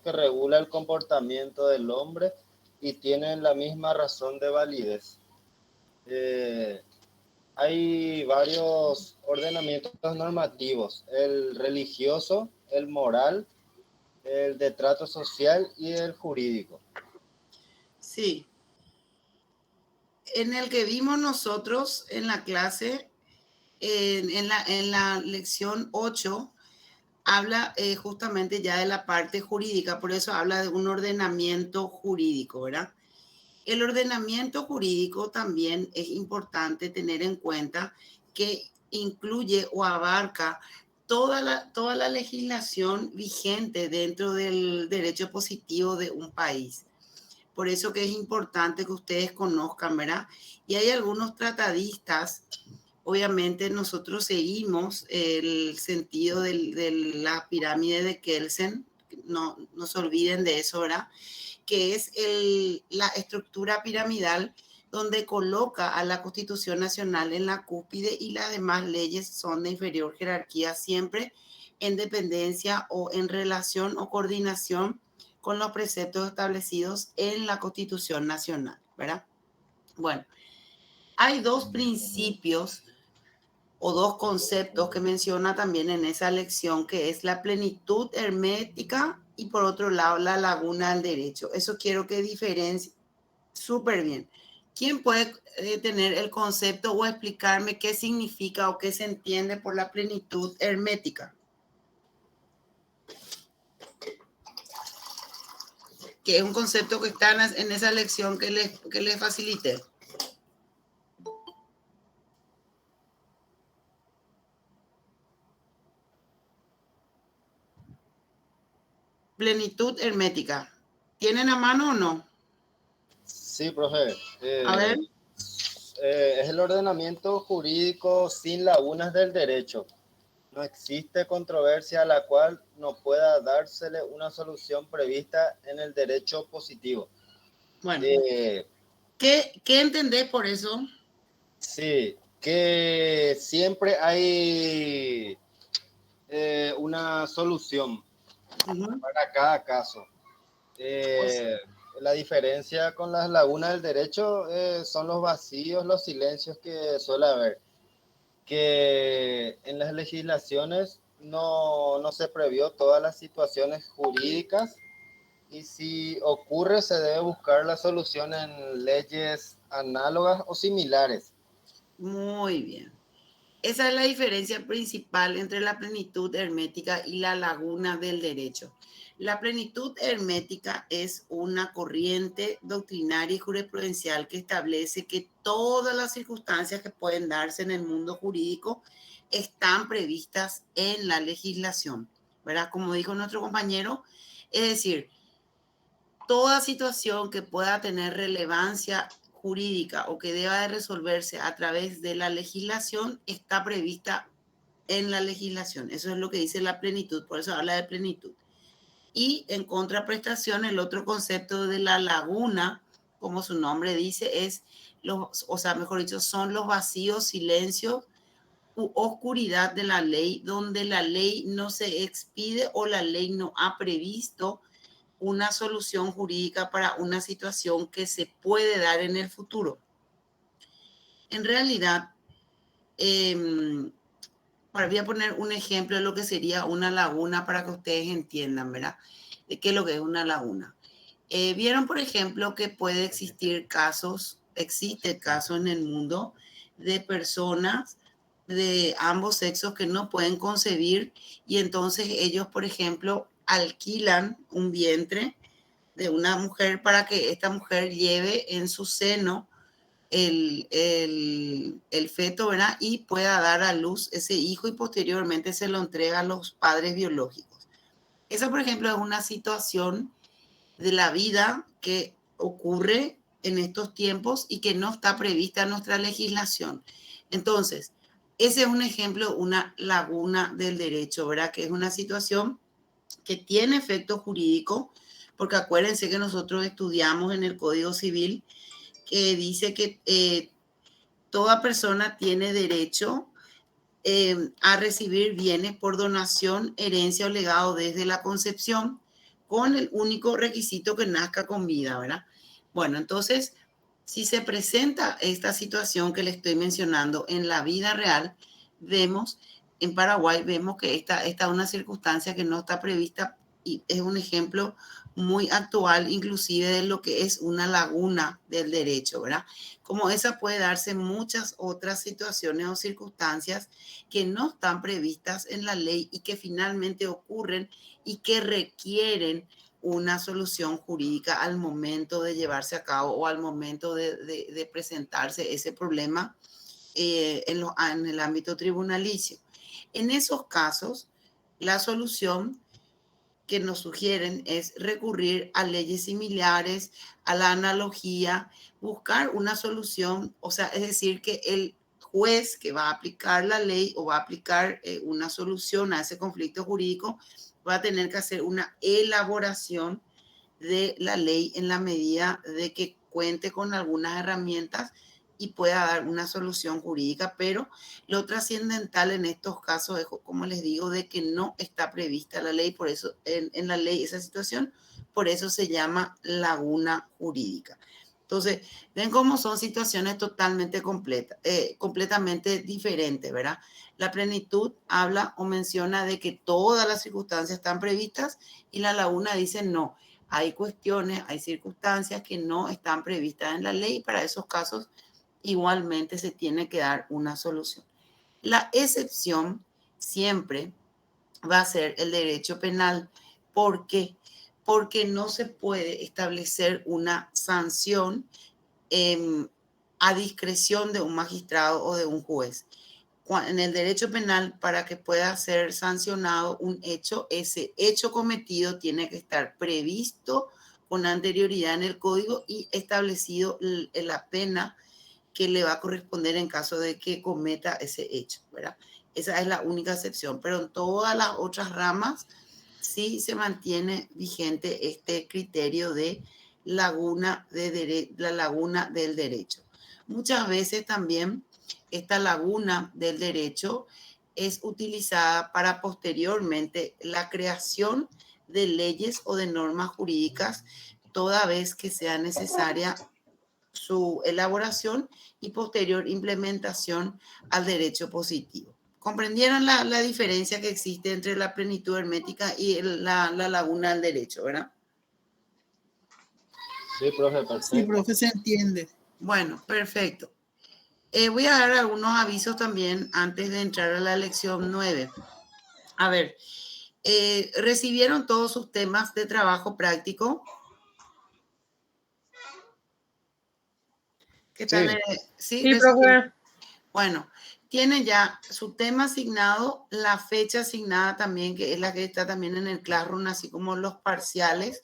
que regula el comportamiento del hombre y tienen la misma razón de validez. Hay varios ordenamientos normativos, el religioso, el moral, el de trato social y el jurídico. Sí. En el que vimos nosotros en la clase, en la lección 8, habla justamente ya de la parte jurídica, por eso habla de un ordenamiento jurídico, ¿verdad? El ordenamiento jurídico también es importante tener en cuenta que incluye o abarca toda la legislación vigente dentro del derecho positivo de un país. Por eso que es importante que ustedes conozcan, ¿verdad? Y hay algunos tratadistas, obviamente nosotros seguimos el sentido de la pirámide de Kelsen, no se olviden de eso, ¿verdad? Que es la estructura piramidal donde coloca a la Constitución Nacional en la cúspide y las demás leyes son de inferior jerarquía, siempre en dependencia o en relación o coordinación con los preceptos establecidos en la Constitución Nacional, ¿verdad? Bueno, hay dos principios o dos conceptos que menciona también en esa lección, que es la plenitud hermética y por otro lado la laguna del derecho. Eso quiero que diferencie súper bien. ¿Quién puede tener el concepto o explicarme qué significa o qué se entiende por la plenitud hermética? Que es un concepto que está en esa lección que les facilité. Plenitud hermética. ¿Tienen a mano o no? Sí, profe. A ver. Es el ordenamiento jurídico sin lagunas del derecho. No existe controversia a la cual no pueda dársele una solución prevista en el derecho positivo. Bueno, ¿qué entendés por eso? Sí, que siempre hay una solución para cada caso. La diferencia con las lagunas del derecho son los vacíos, los silencios que suele haber, que en las legislaciones no se previó todas las situaciones jurídicas y si ocurre se debe buscar la solución en leyes análogas o similares. Muy bien. Esa es la diferencia principal entre la plenitud hermética y la laguna del derecho. La plenitud hermética es una corriente doctrinaria y jurisprudencial que establece que todas las circunstancias que pueden darse en el mundo jurídico están previstas en la legislación, ¿verdad? Como dijo nuestro compañero, es decir, toda situación que pueda tener relevancia jurídica o que deba de resolverse a través de la legislación está prevista en la legislación. Eso es lo que dice la plenitud, por eso habla de plenitud. Y en contraprestación, el otro concepto de la laguna, como su nombre dice, es mejor dicho, son los vacíos, silencios u oscuridad de la ley, donde la ley no se expide o la ley no ha previsto una solución jurídica para una situación que se puede dar en el futuro. En realidad, voy a poner un ejemplo de lo que sería una laguna para que ustedes entiendan, ¿verdad? De qué es lo que es una laguna. Vieron, por ejemplo, que puede existir existe casos en el mundo de personas de ambos sexos que no pueden concebir y entonces ellos, por ejemplo, alquilan un vientre de una mujer para que esta mujer lleve en su seno el feto, ¿verdad? Y pueda dar a luz ese hijo y posteriormente se lo entrega a los padres biológicos. Esa, por ejemplo, es una situación de la vida que ocurre en estos tiempos y que no está prevista en nuestra legislación. Entonces, ese es un ejemplo, una laguna del derecho, ¿verdad? Que es una situación que tiene efecto jurídico, porque acuérdense que nosotros estudiamos en el Código Civil que dice que toda persona tiene derecho a recibir bienes por donación, herencia o legado desde la concepción, con el único requisito que nazca con vida, ¿verdad? Bueno, entonces, si se presenta esta situación que le estoy mencionando en la vida real, vemos, en Paraguay, vemos que esta es una circunstancia que no está prevista y es un ejemplo muy actual, inclusive de lo que es una laguna del derecho, ¿verdad? Como esa puede darse muchas otras situaciones o circunstancias que no están previstas en la ley y que finalmente ocurren y que requieren una solución jurídica al momento de llevarse a cabo o al momento de presentarse ese problema en el ámbito tribunalicio. En esos casos, la solución que nos sugieren es recurrir a leyes similares, a la analogía, buscar una solución, o sea, es decir, que el juez que va a aplicar la ley o va a aplicar una solución a ese conflicto jurídico va a tener que hacer una elaboración de la ley en la medida de que cuente con algunas herramientas y pueda dar una solución jurídica, pero lo trascendental en estos casos es, como les digo, de que no está prevista la ley, por eso en la ley esa situación, por eso se llama laguna jurídica. Entonces, ven cómo son situaciones totalmente completamente diferentes, ¿verdad? La plenitud habla o menciona de que todas las circunstancias están previstas y la laguna dice no. Hay cuestiones, hay circunstancias que no están previstas en la ley y para esos casos igualmente se tiene que dar una solución. La excepción siempre va a ser el derecho penal. ¿Por qué? Porque no se puede establecer una sanción a discreción de un magistrado o de un juez. En el derecho penal, para que pueda ser sancionado un hecho, ese hecho cometido tiene que estar previsto con anterioridad en el código y establecido la pena que le va a corresponder en caso de que cometa ese hecho, ¿verdad? Esa es la única excepción, pero en todas las otras ramas sí se mantiene vigente este criterio de laguna la laguna del derecho. Muchas veces también esta laguna del derecho es utilizada para posteriormente la creación de leyes o de normas jurídicas, toda vez que sea necesaria su elaboración y posterior implementación al derecho positivo. ¿Comprendieron la diferencia que existe entre la plenitud hermética y la laguna del derecho, verdad? Sí, profe, Sí, perfecto. profe, se entiende. Bueno, perfecto. Voy a dar algunos avisos también antes de entrar a la lección 9. A ver, ¿recibieron todos sus temas de trabajo práctico? ¿Qué tal? Sí, ¿Sí? Sí, profe. Bueno, tienen ya su tema asignado, la fecha asignada también, que es la que está también en el Classroom, así como los parciales.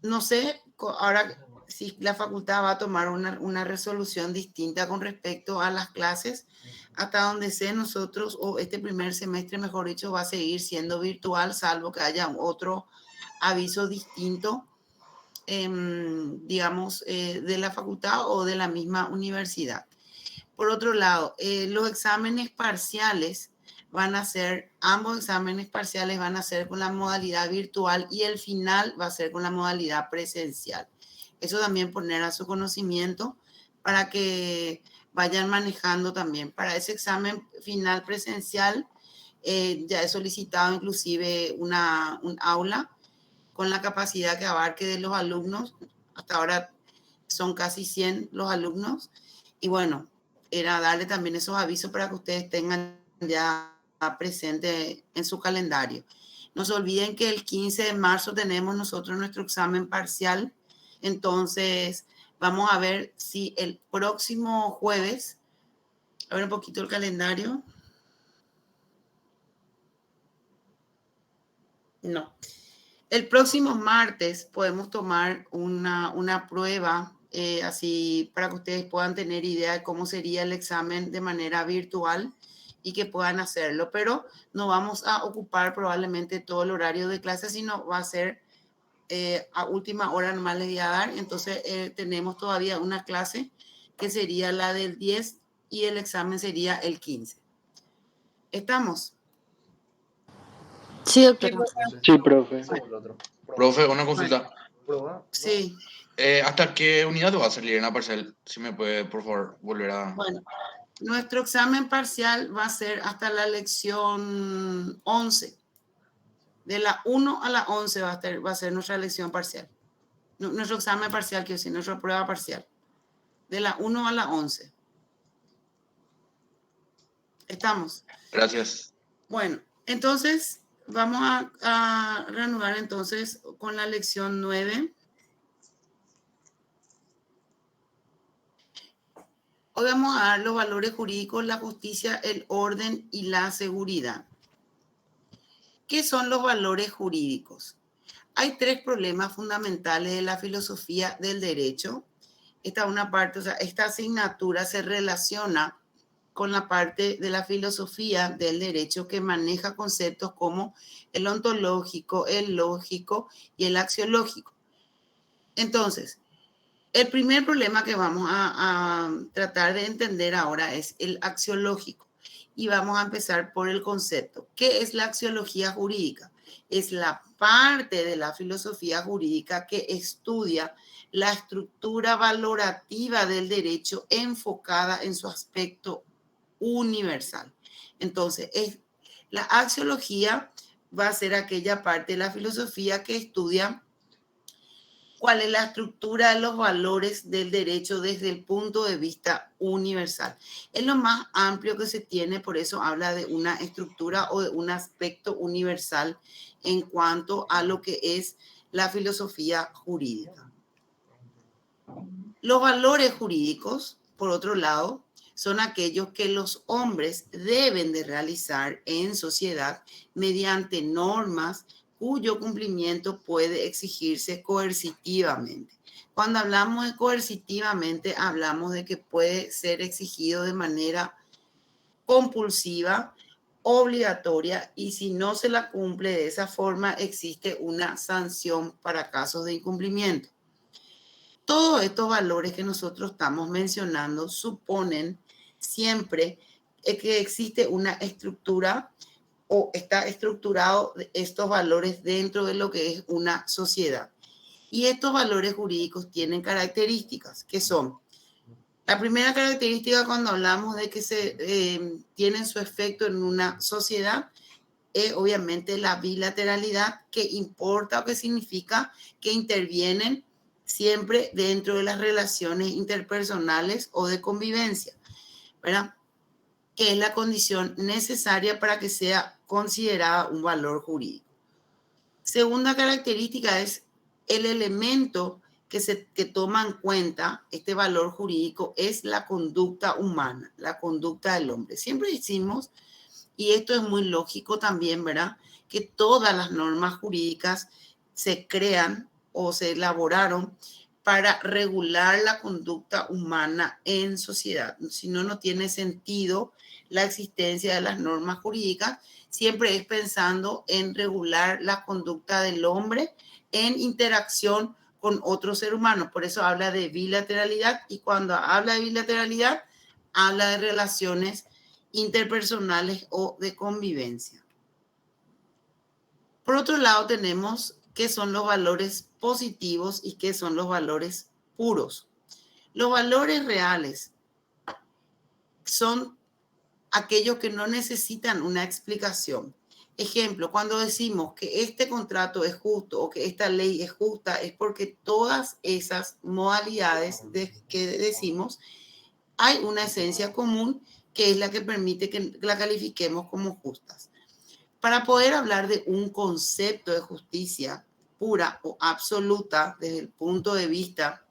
No sé, ahora si la facultad va a tomar una resolución distinta con respecto a las clases, hasta donde sé nosotros, o este primer semestre, mejor dicho, va a seguir siendo virtual, salvo que haya otro aviso distinto, digamos, de la facultad o de la misma universidad. Por otro lado, los exámenes parciales ambos exámenes parciales van a ser con la modalidad virtual y el final va a ser con la modalidad presencial. Eso también poner a su conocimiento para que vayan manejando también. Para ese examen final presencial, ya he solicitado inclusive un aula con la capacidad que abarque de los alumnos. Hasta ahora son casi 100 los alumnos. Y bueno, era darle también esos avisos para que ustedes tengan ya presente en su calendario. No se olviden que el 15 de marzo tenemos nosotros nuestro examen parcial. Entonces, vamos a ver si el próximo jueves, a ver un poquito el calendario. No. El próximo martes podemos tomar una prueba así para que ustedes puedan tener idea de cómo sería el examen de manera virtual y que puedan hacerlo, pero no vamos a ocupar probablemente todo el horario de clase, sino va a ser a última hora nomás les voy a dar. Entonces tenemos todavía una clase que sería la del 10 y el examen sería el 15. ¿Estamos? Sí, ¿Qué doctora. pasa? Sí, profe. Profe, una consulta. Sí, ¿Hasta qué unidad va a salir en la parcial? Si me puede, por favor, volver a... bueno. Nuestro examen parcial va a ser hasta la lección 11. De la 1 a la 11 va a ser nuestra lección parcial. Nuestro examen parcial, quiero decir, nuestra prueba parcial. De la 1 a la 11. ¿Estamos? Gracias. Bueno, entonces vamos a reanudar entonces con la lección 9. Hoy vamos a dar los valores jurídicos, la justicia, el orden y la seguridad. ¿Qué son los valores jurídicos? Hay tres problemas fundamentales de la filosofía del derecho. Esta una parte, o sea, esta asignatura se relaciona con la parte de la filosofía del derecho que maneja conceptos como el ontológico, el lógico y el axiológico. Entonces, el primer problema que vamos a tratar de entender ahora es el axiológico. Y vamos a empezar por el concepto. ¿Qué es la axiología jurídica? Es la parte de la filosofía jurídica que estudia la estructura valorativa del derecho enfocada en su aspecto universal. Entonces, la axiología va a ser aquella parte de la filosofía que estudia cuál es la estructura de los valores del derecho desde el punto de vista universal. Es lo más amplio que se tiene, por eso habla de una estructura o de un aspecto universal en cuanto a lo que es la filosofía jurídica. Los valores jurídicos, por otro lado, son aquellos que los hombres deben de realizar en sociedad mediante normas cuyo cumplimiento puede exigirse coercitivamente. Cuando hablamos de coercitivamente, hablamos de que puede ser exigido de manera compulsiva, obligatoria, y si no se la cumple de esa forma, existe una sanción para casos de incumplimiento. Todos estos valores que nosotros estamos mencionando suponen siempre que existe una estructura o está estructurado estos valores dentro de lo que es una sociedad. Y estos valores jurídicos tienen características que son, la primera característica cuando hablamos de que tienen su efecto en una sociedad es obviamente la bilateralidad, que importa o que significa que intervienen siempre dentro de las relaciones interpersonales o de convivencia, ¿verdad? Que es la condición necesaria para que sea considerada un valor jurídico. Segunda característica es el elemento que toma en cuenta este valor jurídico es la conducta humana, la conducta del hombre. Siempre decimos, y esto es muy lógico también, ¿verdad?, que todas las normas jurídicas se crean o se elaboraron para regular la conducta humana en sociedad. Si no, no tiene sentido la existencia de las normas jurídicas. Siempre es pensando en regular la conducta del hombre en interacción con otro ser humano. Por eso habla de bilateralidad, y cuando habla de bilateralidad, habla de relaciones interpersonales o de convivencia. Por otro lado, tenemos qué son los valores positivos y qué son los valores puros. Los valores reales son aquellos que no necesitan una explicación. Ejemplo, cuando decimos que este contrato es justo o que esta ley es justa, es porque todas esas modalidades que decimos hay una esencia común que es la que permite que la califiquemos como justas. Para poder hablar de un concepto de justicia pura o absoluta desde el punto de vista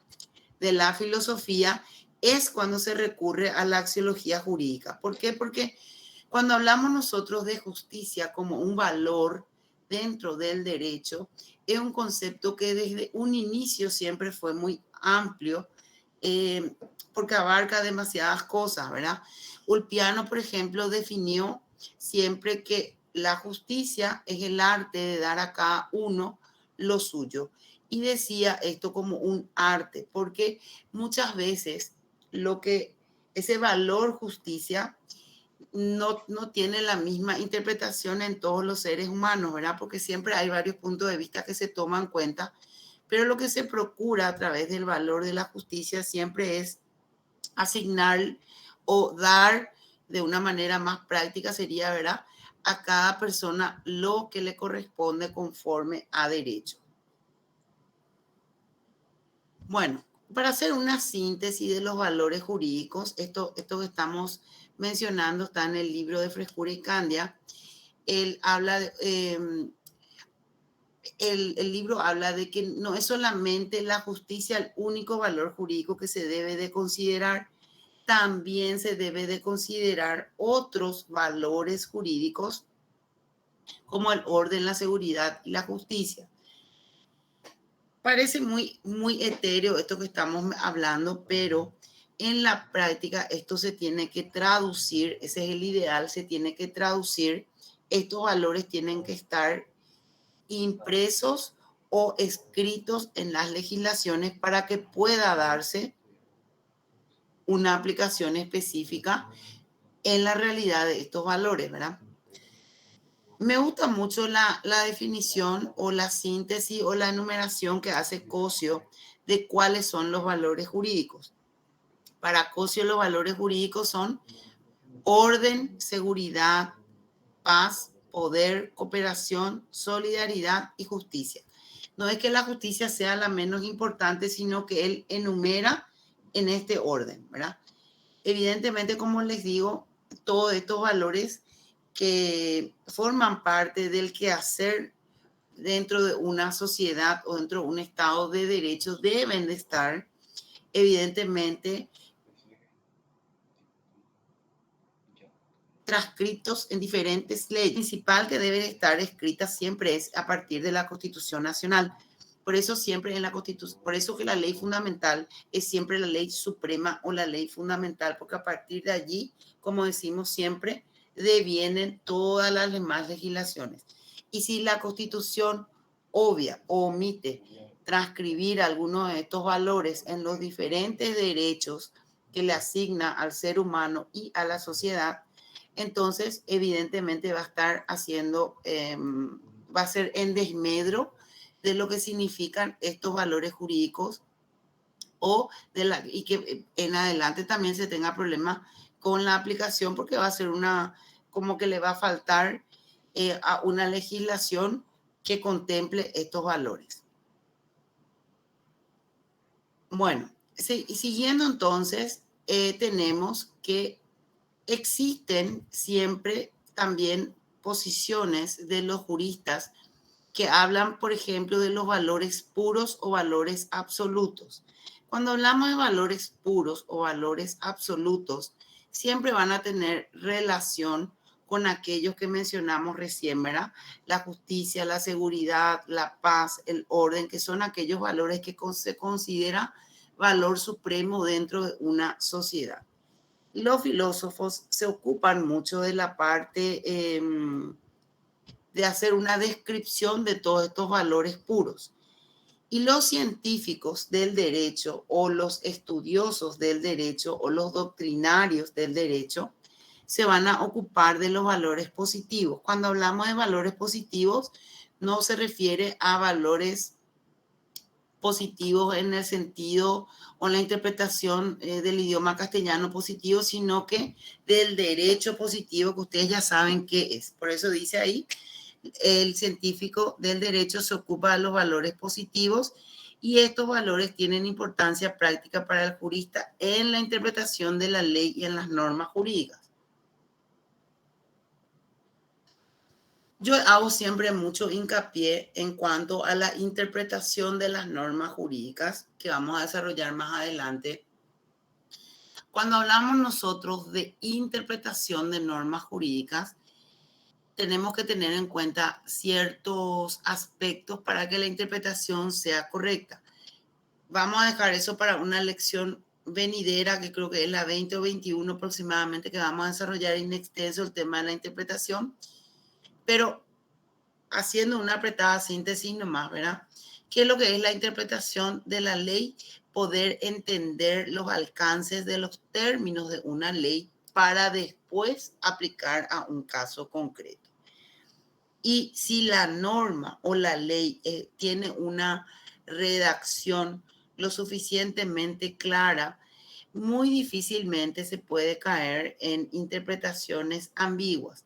de la filosofía, es cuando se recurre a la axiología jurídica. ¿Por qué? Porque cuando hablamos nosotros de justicia como un valor dentro del derecho, es un concepto que desde un inicio siempre fue muy amplio, porque abarca demasiadas cosas, ¿verdad? Ulpiano, por ejemplo, definió siempre que la justicia es el arte de dar a cada uno lo suyo. Y decía esto como un arte, porque muchas veces ese valor justicia no tiene la misma interpretación en todos los seres humanos, ¿verdad? Porque siempre hay varios puntos de vista que se toman en cuenta, pero lo que se procura a través del valor de la justicia siempre es asignar o dar de una manera más práctica, sería, ¿verdad?, a cada persona lo que le corresponde conforme a derecho. Bueno, para hacer una síntesis de los valores jurídicos, esto que estamos mencionando está en el libro de Frescura y Candia. Él habla el libro habla de que no es solamente la justicia el único valor jurídico que se debe de considerar, también se debe de considerar otros valores jurídicos como el orden, la seguridad y la justicia. Parece muy etéreo esto que estamos hablando, pero en la práctica esto se tiene que traducir, ese es el ideal, se tiene que traducir, estos valores tienen que estar impresos o escritos en las legislaciones para que pueda darse una aplicación específica en la realidad de estos valores, ¿verdad? Me gusta mucho la definición o la síntesis o la enumeración que hace Cosio de cuáles son los valores jurídicos. Para Cosio los valores jurídicos son orden, seguridad, paz, poder, cooperación, solidaridad y justicia. No es que la justicia sea la menos importante, sino que él enumera en este orden, ¿verdad? Evidentemente, como les digo, todos estos valores que forman parte del quehacer dentro de una sociedad o dentro de un estado de derecho deben de estar, evidentemente, transcritos en diferentes leyes. La principal que debe estar escrita siempre es a partir de la Constitución Nacional. Por eso siempre en la Constitución, por eso que la ley fundamental es siempre la ley suprema o la ley fundamental, porque a partir de allí, como decimos siempre, devienen todas las demás legislaciones. Y si la Constitución obvia o omite transcribir algunos de estos valores en los diferentes derechos que le asigna al ser humano y a la sociedad, entonces evidentemente va a estar haciendo, va a ser en desmedro de lo que significan estos valores jurídicos y que en adelante también se tenga problemas con la aplicación porque va a ser como que le va a faltar a una legislación que contemple estos valores. Bueno, siguiendo entonces, tenemos que existen siempre también posiciones de los juristas que hablan, por ejemplo, de los valores puros o valores absolutos. Cuando hablamos de valores puros o valores absolutos, siempre van a tener relación con aquellos que mencionamos recién, ¿verdad? La justicia, la seguridad, la paz, el orden, que son aquellos valores que se considera valor supremo dentro de una sociedad. Los filósofos se ocupan mucho de la parte de hacer una descripción de todos estos valores puros. Y los científicos del derecho o los estudiosos del derecho o los doctrinarios del derecho se van a ocupar de los valores positivos. Cuando hablamos de valores positivos, no se refiere a valores positivos en el sentido o la interpretación del idioma castellano positivo, sino que del derecho positivo que ustedes ya saben qué es. Por eso dice ahí, el científico del derecho se ocupa de los valores positivos y estos valores tienen importancia práctica para el jurista en la interpretación de la ley y en las normas jurídicas. Yo hago siempre mucho hincapié en cuanto a la interpretación de las normas jurídicas que vamos a desarrollar más adelante. Cuando hablamos nosotros de interpretación de normas jurídicas, tenemos que tener en cuenta ciertos aspectos para que la interpretación sea correcta. Vamos a dejar eso para una lección venidera, que creo que es la 20 o 21 aproximadamente, que vamos a desarrollar en extenso el tema de la interpretación. Pero haciendo una apretada síntesis nomás, ¿verdad? ¿Qué es lo que es la interpretación de la ley? Poder entender los alcances de los términos de una ley para después después aplicar a un caso concreto. Y si la norma o la ley tiene una redacción lo suficientemente clara, muy difícilmente se puede caer en interpretaciones ambiguas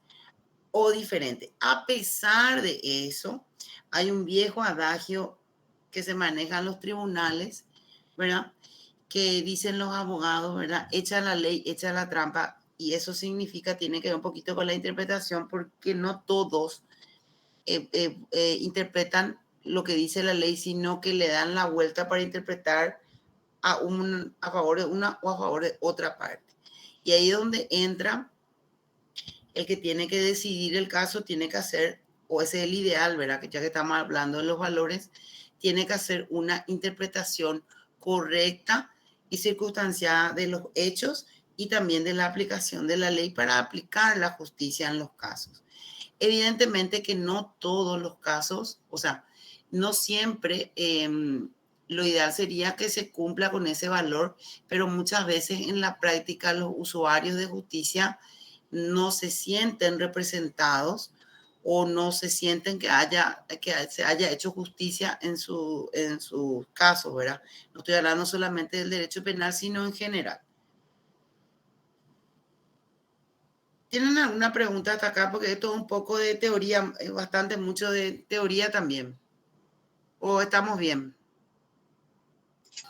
o diferentes. A pesar de eso, hay un viejo adagio que se maneja en los tribunales, ¿verdad? Que dicen los abogados, ¿verdad? Echa la ley, echa la trampa, y eso significa, tiene que ver un poquito con la interpretación, porque no todos interpretan lo que dice la ley, sino que le dan la vuelta para interpretar a favor de una o a favor de otra parte. Y ahí es donde entra el que tiene que decidir el caso, tiene que hacer, o ese es el ideal, ¿verdad? Que ya que estamos hablando de los valores, tiene que hacer una interpretación correcta y circunstanciada de los hechos y también de la aplicación de la ley para aplicar la justicia en los casos. Evidentemente que no todos los casos, o sea, no siempre lo ideal sería que se cumpla con ese valor, pero muchas veces en la práctica los usuarios de justicia no se sienten representados o no se sienten que se haya hecho justicia en su caso, ¿verdad? No estoy hablando solamente del derecho penal, sino en general. ¿Tienen alguna pregunta hasta acá? Porque esto es un poco de teoría, bastante mucho de teoría también. ¿O estamos bien?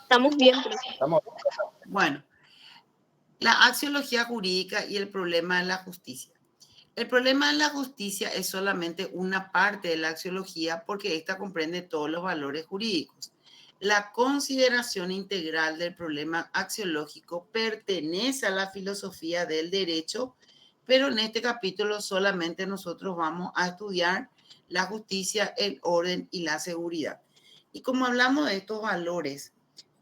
Estamos bien, profe. Estamos. Bueno, la axiología jurídica y el problema de la justicia. El problema de la justicia es solamente una parte de la axiología porque esta comprende todos los valores jurídicos. La consideración integral del problema axiológico pertenece a la filosofía del derecho, pero en este capítulo solamente nosotros vamos a estudiar la justicia, el orden y la seguridad. Y como hablamos de estos valores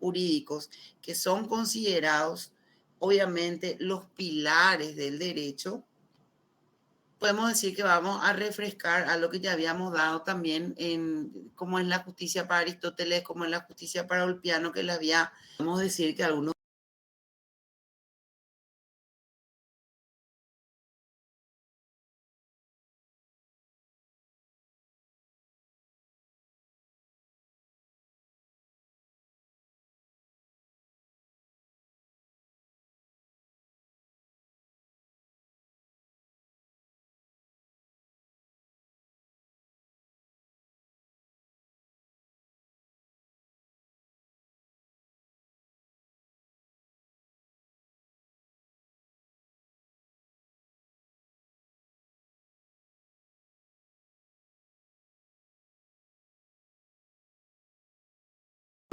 jurídicos que son considerados, obviamente, los pilares del derecho, podemos decir que vamos a refrescar a lo que ya habíamos dado también, como es la justicia para Aristóteles, como es la justicia para Ulpiano, que le había, podemos decir que algunos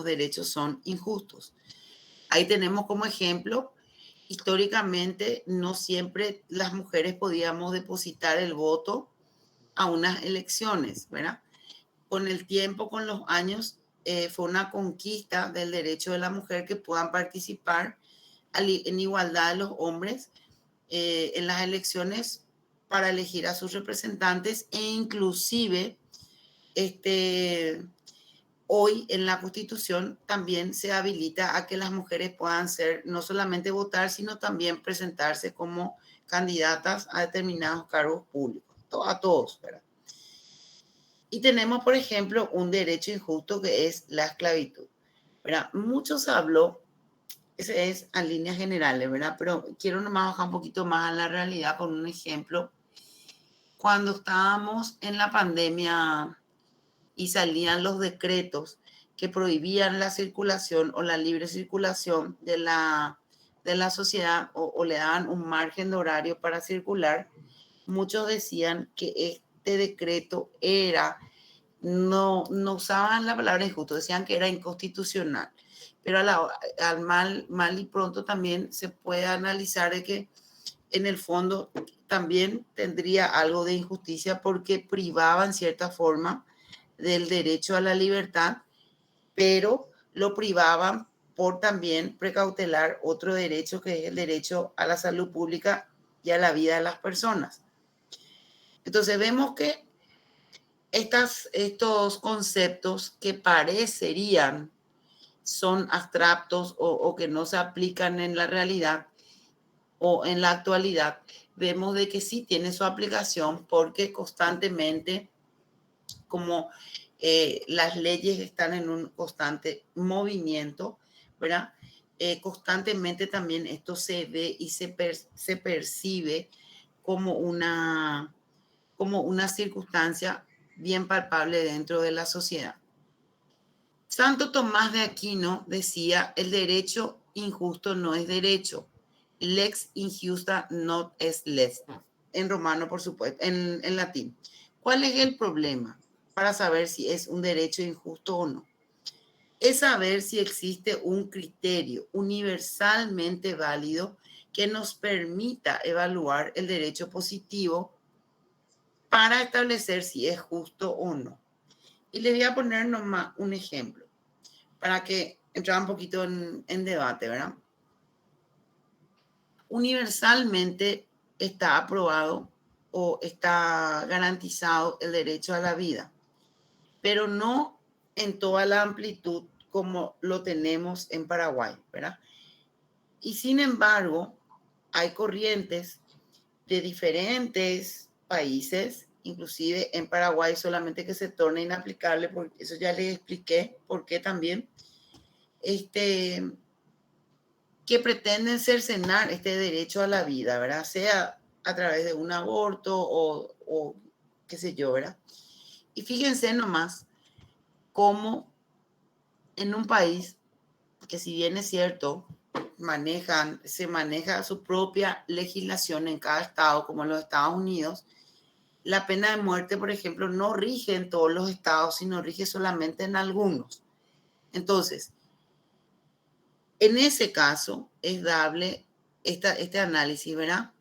derechos son injustos. Ahí tenemos como ejemplo, históricamente no siempre las mujeres podíamos depositar el voto a unas elecciones, ¿verdad? Con el tiempo, con los años, fue una conquista del derecho de la mujer que puedan participar en igualdad de los hombres en las elecciones para elegir a sus representantes, e inclusive hoy en la Constitución también se habilita a que las mujeres puedan ser, no solamente votar, sino también presentarse como candidatas a determinados cargos públicos, a todos, ¿verdad? Y tenemos, por ejemplo, un derecho injusto que es la esclavitud, ¿verdad? Mucho se habló, ese es en líneas generales, ¿verdad? Pero quiero nomás bajar un poquito más a la realidad con un ejemplo. Cuando estábamos en la pandemia y salían los decretos que prohibían la circulación o la libre circulación de la sociedad, o le daban un margen de horario para circular, muchos decían que este decreto no usaban la palabra injusto, decían que era inconstitucional. Pero al mal y pronto también se puede analizar de que en el fondo también tendría algo de injusticia porque privaba en cierta forma del derecho a la libertad, pero lo privaban por también precautelar otro derecho, que es el derecho a la salud pública y a la vida de las personas. Entonces vemos que estos conceptos que parecerían son abstractos o que no se aplican en la realidad, o en la actualidad, vemos de que sí tiene su aplicación porque constantemente, como las leyes están en un constante movimiento, ¿verdad? Constantemente también esto se ve y se percibe como una circunstancia bien palpable dentro de la sociedad. Santo Tomás de Aquino decía, el derecho injusto no es derecho, lex injusta not es lex, en romano por supuesto, en latín. ¿Cuál es el problema para saber si es un derecho injusto o no? Es saber si existe un criterio universalmente válido que nos permita evaluar el derecho positivo para establecer si es justo o no. Y les voy a poner nomás un ejemplo para que entrara un poquito en debate, ¿verdad? Universalmente está aprobado o está garantizado el derecho a la vida, pero no en toda la amplitud como lo tenemos en Paraguay, ¿verdad? Y sin embargo, hay corrientes de diferentes países, inclusive en Paraguay solamente que se torna inaplicable, porque eso ya les expliqué por qué también, que pretenden cercenar este derecho a la vida, ¿verdad? Sea a través de un aborto o qué sé yo, ¿verdad? Y fíjense nomás cómo en un país que si bien es cierto, se maneja su propia legislación en cada estado, como en los Estados Unidos, la pena de muerte, por ejemplo, no rige en todos los estados, sino rige solamente en algunos. Entonces, en ese caso es dable este análisis, ¿verdad?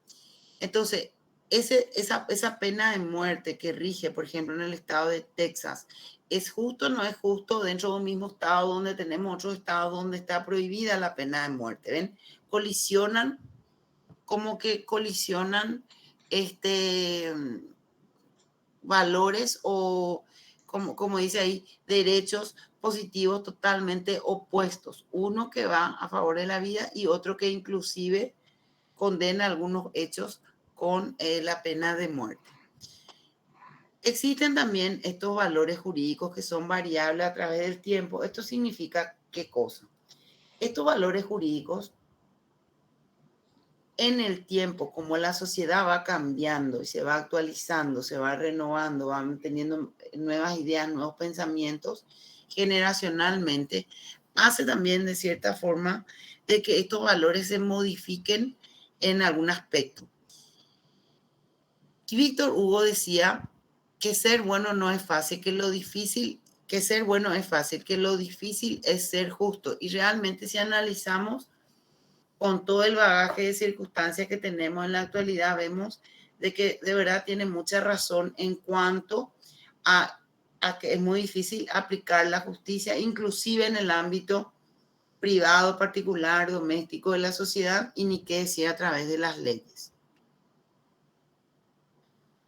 Entonces, esa pena de muerte que rige, por ejemplo, en el estado de Texas, ¿es justo o no es justo dentro de un mismo estado donde tenemos otros estados donde está prohibida la pena de muerte? ¿Ven? Colisionan, como que colisionan valores o, como dice ahí, derechos positivos totalmente opuestos. Uno que va a favor de la vida y otro que inclusive condena algunos hechos con la pena de muerte. Existen también estos valores jurídicos que son variables a través del tiempo. ¿Esto significa qué cosa? Estos valores jurídicos en el tiempo, como la sociedad va cambiando y se va actualizando, se va renovando, van teniendo nuevas ideas, nuevos pensamientos, generacionalmente, hace también de cierta forma de que estos valores se modifiquen en algún aspecto. Víctor Hugo decía que ser bueno no es fácil, que ser bueno es fácil, que lo difícil es ser justo. Y realmente si analizamos con todo el bagaje de circunstancias que tenemos en la actualidad, vemos de que de verdad tiene mucha razón en cuanto a que es muy difícil aplicar la justicia, inclusive en el ámbito privado, particular, doméstico de la sociedad, y ni qué decir a través de las leyes.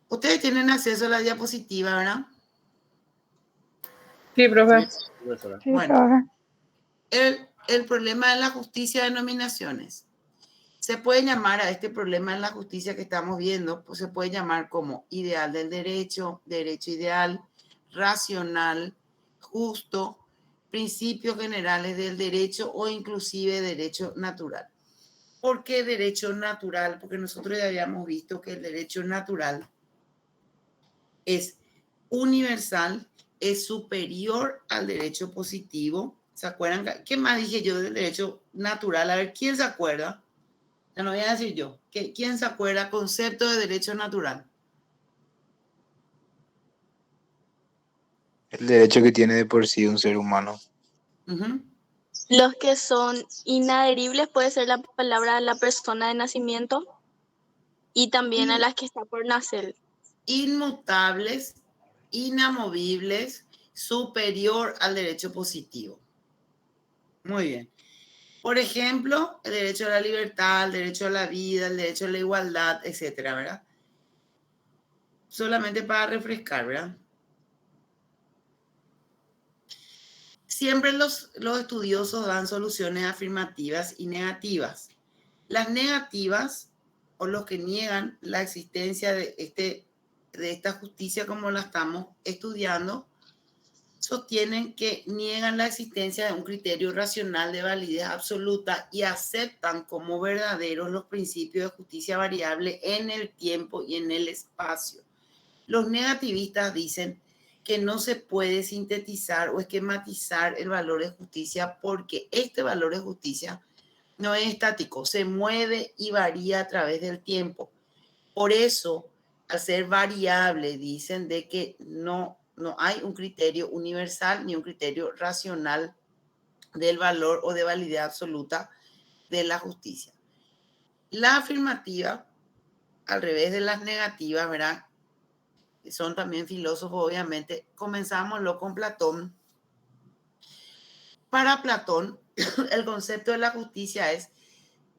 Ustedes tienen acceso a la diapositiva, ¿verdad? Sí, profe. Sí, Bueno, profe. el problema de la justicia de nominaciones. Se puede llamar a este problema en la justicia que estamos viendo, pues se puede llamar como ideal del derecho, derecho ideal, racional, justo, principios generales del derecho o inclusive derecho natural. ¿Por qué derecho natural? Porque nosotros ya habíamos visto que el derecho natural es universal, es superior al derecho positivo. ¿Se acuerdan? ¿Qué más dije yo del derecho natural? A ver, ¿quién se acuerda? Ya no voy a decir yo. ¿Quién se acuerda? Concepto de derecho natural. El derecho que tiene de por sí un ser humano. Uh-huh. Los que son inadheribles puede ser la palabra de la persona de nacimiento y también a las que está por nacer. Inmutables, inamovibles, superior al derecho positivo. Muy bien. Por ejemplo, el derecho a la libertad, el derecho a la vida, el derecho a la igualdad, etcétera, ¿verdad? Solamente para refrescar, ¿verdad? Siempre los estudiosos dan soluciones afirmativas y negativas. Las negativas o los que niegan la existencia de esta justicia como la estamos estudiando, sostienen que niegan la existencia de un criterio racional de validez absoluta y aceptan como verdaderos los principios de justicia variable en el tiempo y en el espacio. Los negativistas dicen que no se puede sintetizar o esquematizar el valor de justicia porque este valor de justicia no es estático, se mueve y varía a través del tiempo. Por eso, al ser variable, dicen de que no hay un criterio universal ni un criterio racional del valor o de validez absoluta de la justicia. La afirmativa, al revés de las negativas, ¿verdad? Son también filósofos, obviamente. Comenzámoslo con Platón. Para Platón, el concepto de la justicia es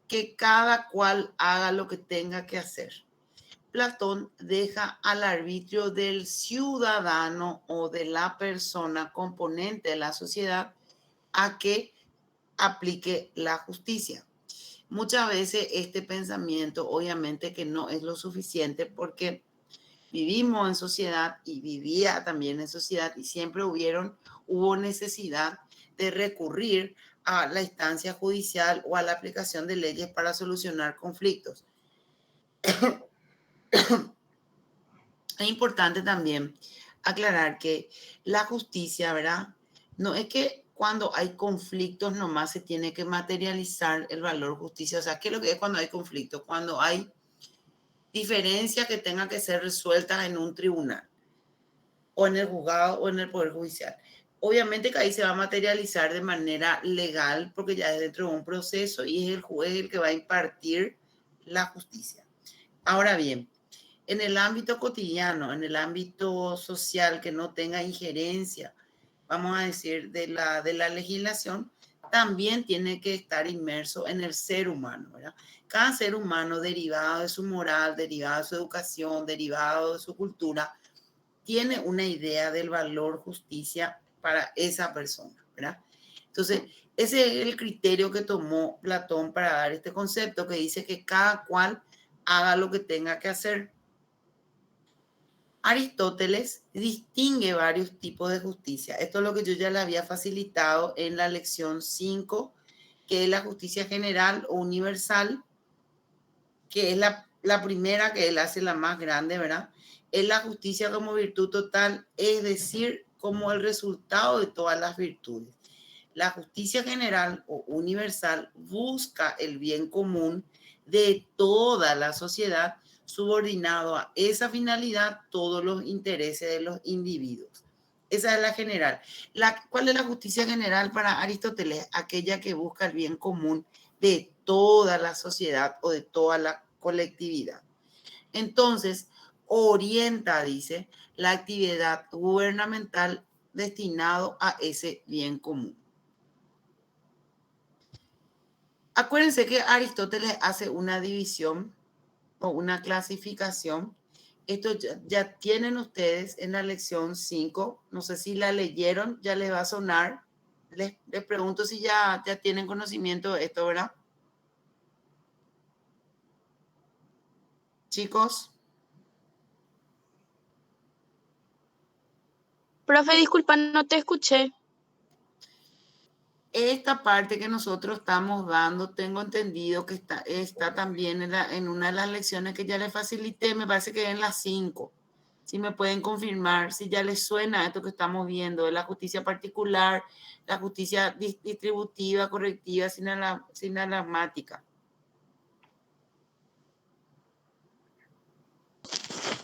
que cada cual haga lo que tenga que hacer. Platón deja al arbitrio del ciudadano o de la persona componente de la sociedad a que aplique la justicia. Muchas veces este pensamiento obviamente que no es lo suficiente porque vivimos en sociedad y vivía también en sociedad y siempre hubo necesidad de recurrir a la instancia judicial o a la aplicación de leyes para solucionar conflictos. Es importante también aclarar que la justicia, ¿verdad? No es que cuando hay conflictos nomás se tiene que materializar el valor justicia. O sea, ¿qué es lo que es cuando hay conflictos? Cuando hay diferencias que tengan que ser resueltas en un tribunal o en el juzgado o en el Poder Judicial. Obviamente que ahí se va a materializar de manera legal porque ya es dentro de un proceso y es el juez el que va a impartir la justicia. Ahora bien, en el ámbito cotidiano, en el ámbito social que no tenga injerencia, vamos a decir, de la legislación, también tiene que estar inmerso en el ser humano, ¿verdad? Cada ser humano, derivado de su moral, derivado de su educación, derivado de su cultura, tiene una idea del valor justicia para esa persona, ¿verdad? Entonces, ese es el criterio que tomó Platón para dar este concepto que dice que cada cual haga lo que tenga que hacer. Aristóteles distingue varios tipos de justicia. Esto es lo que yo ya le había facilitado en la lección 5, que es la justicia general o universal, que es la primera que él hace, la más grande, ¿verdad? Es la justicia como virtud total, es decir, como el resultado de todas las virtudes. La justicia general o universal busca el bien común de toda la sociedad, subordinado a esa finalidad todos los intereses de los individuos. Esa es la general. ¿Cuál es la justicia general para Aristóteles? Aquella que busca el bien común de toda la sociedad o de toda la colectividad. Entonces, orienta, dice, la actividad gubernamental destinado a ese bien común. Acuérdense que Aristóteles hace una división o una clasificación. Esto ya tienen ustedes en la lección 5. No sé si la leyeron, ya les va a sonar. Les pregunto si ya tienen conocimiento de esto, ¿verdad? Chicos. Profe, disculpa, no te escuché. Esta parte que nosotros estamos dando, tengo entendido que está también en una de las lecciones que ya les facilité, me parece que en las 5. Si me pueden confirmar, si ya les suena esto que estamos viendo, de la justicia particular, la justicia distributiva, correctiva, sinalamática.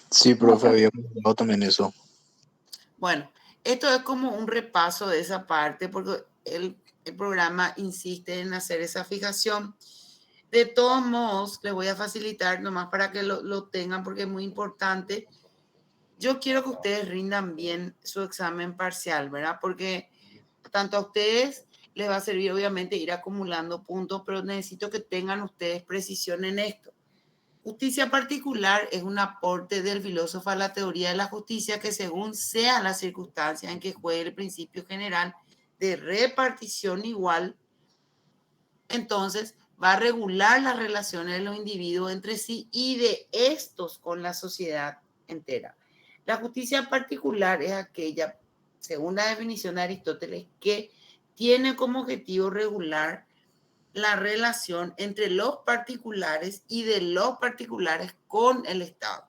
Sí, profe, habíamos hablado también eso. Bueno, esto es como un repaso de esa parte, porque el programa insiste en hacer esa fijación. De todos modos, les voy a facilitar nomás para que lo tengan, porque es muy importante. Yo quiero que ustedes rindan bien su examen parcial, ¿verdad? Porque tanto a ustedes les va a servir, obviamente, ir acumulando puntos, pero necesito que tengan ustedes precisión en esto. Justicia particular es un aporte del filósofo a la teoría de la justicia que según sea la circunstancia en que juegue el principio general de repartición igual, entonces va a regular las relaciones de los individuos entre sí y de estos con la sociedad entera. La justicia particular es aquella, según la definición de Aristóteles, que tiene como objetivo regular la relación entre los particulares y de los particulares con el Estado.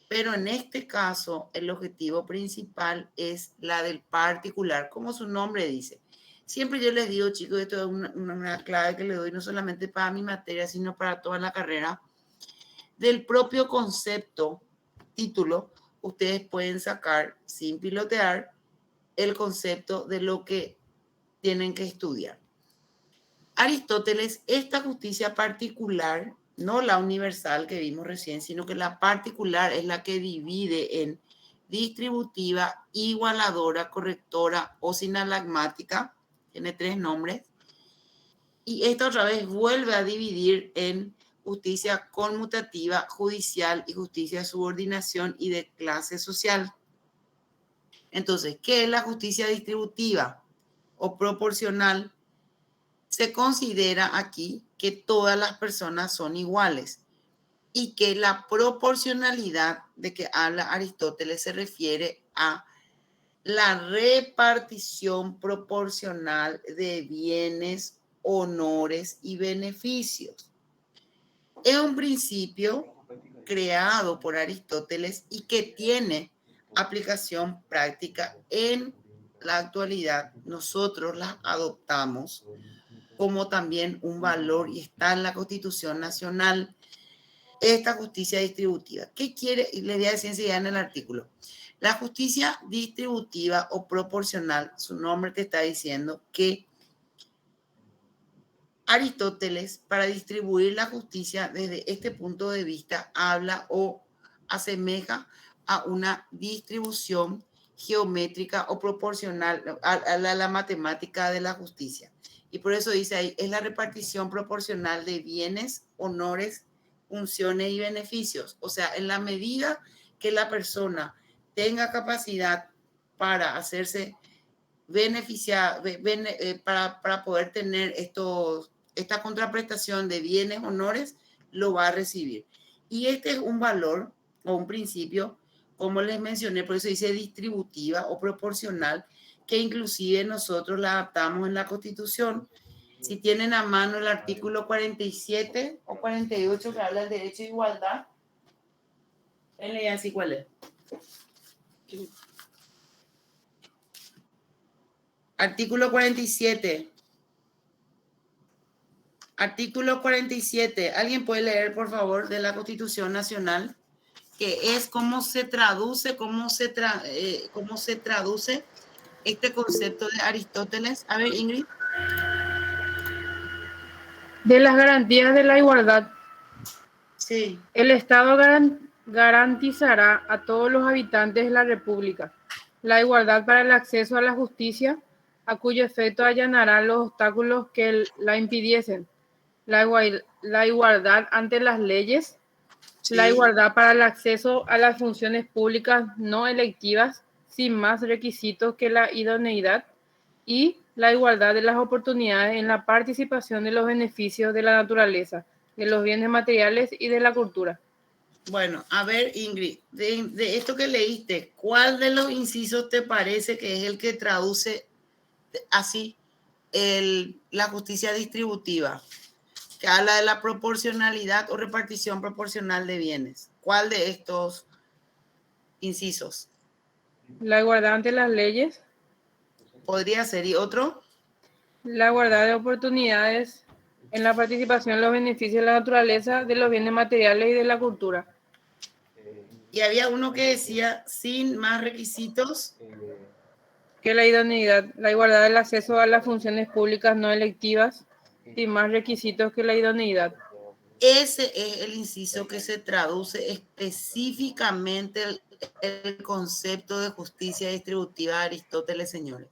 Pero en este caso, el objetivo principal es la del particular, como su nombre dice. Siempre yo les digo, chicos, esto es una clave que le doy no solamente para mi materia, sino para toda la carrera. Del propio concepto, título, ustedes pueden sacar, sin pilotear, el concepto de lo que tienen que estudiar. Aristóteles, esta justicia particular, no la universal que vimos recién, sino que la particular es la que divide en distributiva, igualadora, correctora o sinalagmática. Tiene 3 nombres. Y esta otra vez vuelve a dividir en justicia conmutativa, judicial y justicia de subordinación y de clase social. Entonces, ¿qué es la justicia distributiva o proporcional? Se considera aquí que todas las personas son iguales y que la proporcionalidad de que habla Aristóteles se refiere a la repartición proporcional de bienes, honores y beneficios. Es un principio creado por Aristóteles y que tiene aplicación práctica en la actualidad. Nosotros la adoptamos como también un valor y está en la Constitución Nacional esta justicia distributiva. ¿Qué quiere? Y le voy a decir enseguida en el artículo. La justicia distributiva o proporcional, su nombre te está diciendo que Aristóteles, para distribuir la justicia desde este punto de vista, habla o asemeja a una distribución geométrica o proporcional a la matemática de la justicia. Y por eso dice ahí, es la repartición proporcional de bienes, honores, funciones y beneficios. O sea, en la medida que la persona tenga capacidad para hacerse beneficiar, para poder tener esta contraprestación de bienes, honores, lo va a recibir. Y este es un valor o un principio, como les mencioné, por eso dice distributiva o proporcional, que inclusive nosotros la adaptamos en la Constitución. Si tienen a mano el artículo 47 o 48 que habla del derecho a igualdad, lean así cuál es. Artículo 47. Artículo 47. ¿Alguien puede leer, por favor, de la Constitución Nacional? Que es cómo se traduce este concepto de Aristóteles. A ver, Ingrid. De las garantías de la igualdad. Sí. El Estado garantizará a todos los habitantes de la República la igualdad para el acceso a la justicia, a cuyo efecto allanará los obstáculos que la impidiesen. La igualdad ante las leyes, Sí. la igualdad para el acceso a las funciones públicas no electivas, sin más requisitos que la idoneidad, y la igualdad de las oportunidades en la participación de los beneficios de la naturaleza, de los bienes materiales y de la cultura. Bueno, a ver, Ingrid, de esto que leíste, ¿cuál de los incisos te parece que es el que traduce así la justicia distributiva? Que habla de la proporcionalidad o repartición proporcional de bienes. ¿Cuál de estos incisos? La igualdad ante las leyes. ¿Podría ser? ¿Y otro? La igualdad de oportunidades en la participación en los beneficios de la naturaleza, de los bienes materiales y de la cultura. Y había uno que decía, sin más requisitos. Que la idoneidad, la igualdad del acceso a las funciones públicas no electivas, sin más requisitos que la idoneidad. Ese es el inciso que se traduce específicamente el concepto de justicia distributiva de Aristóteles, señores.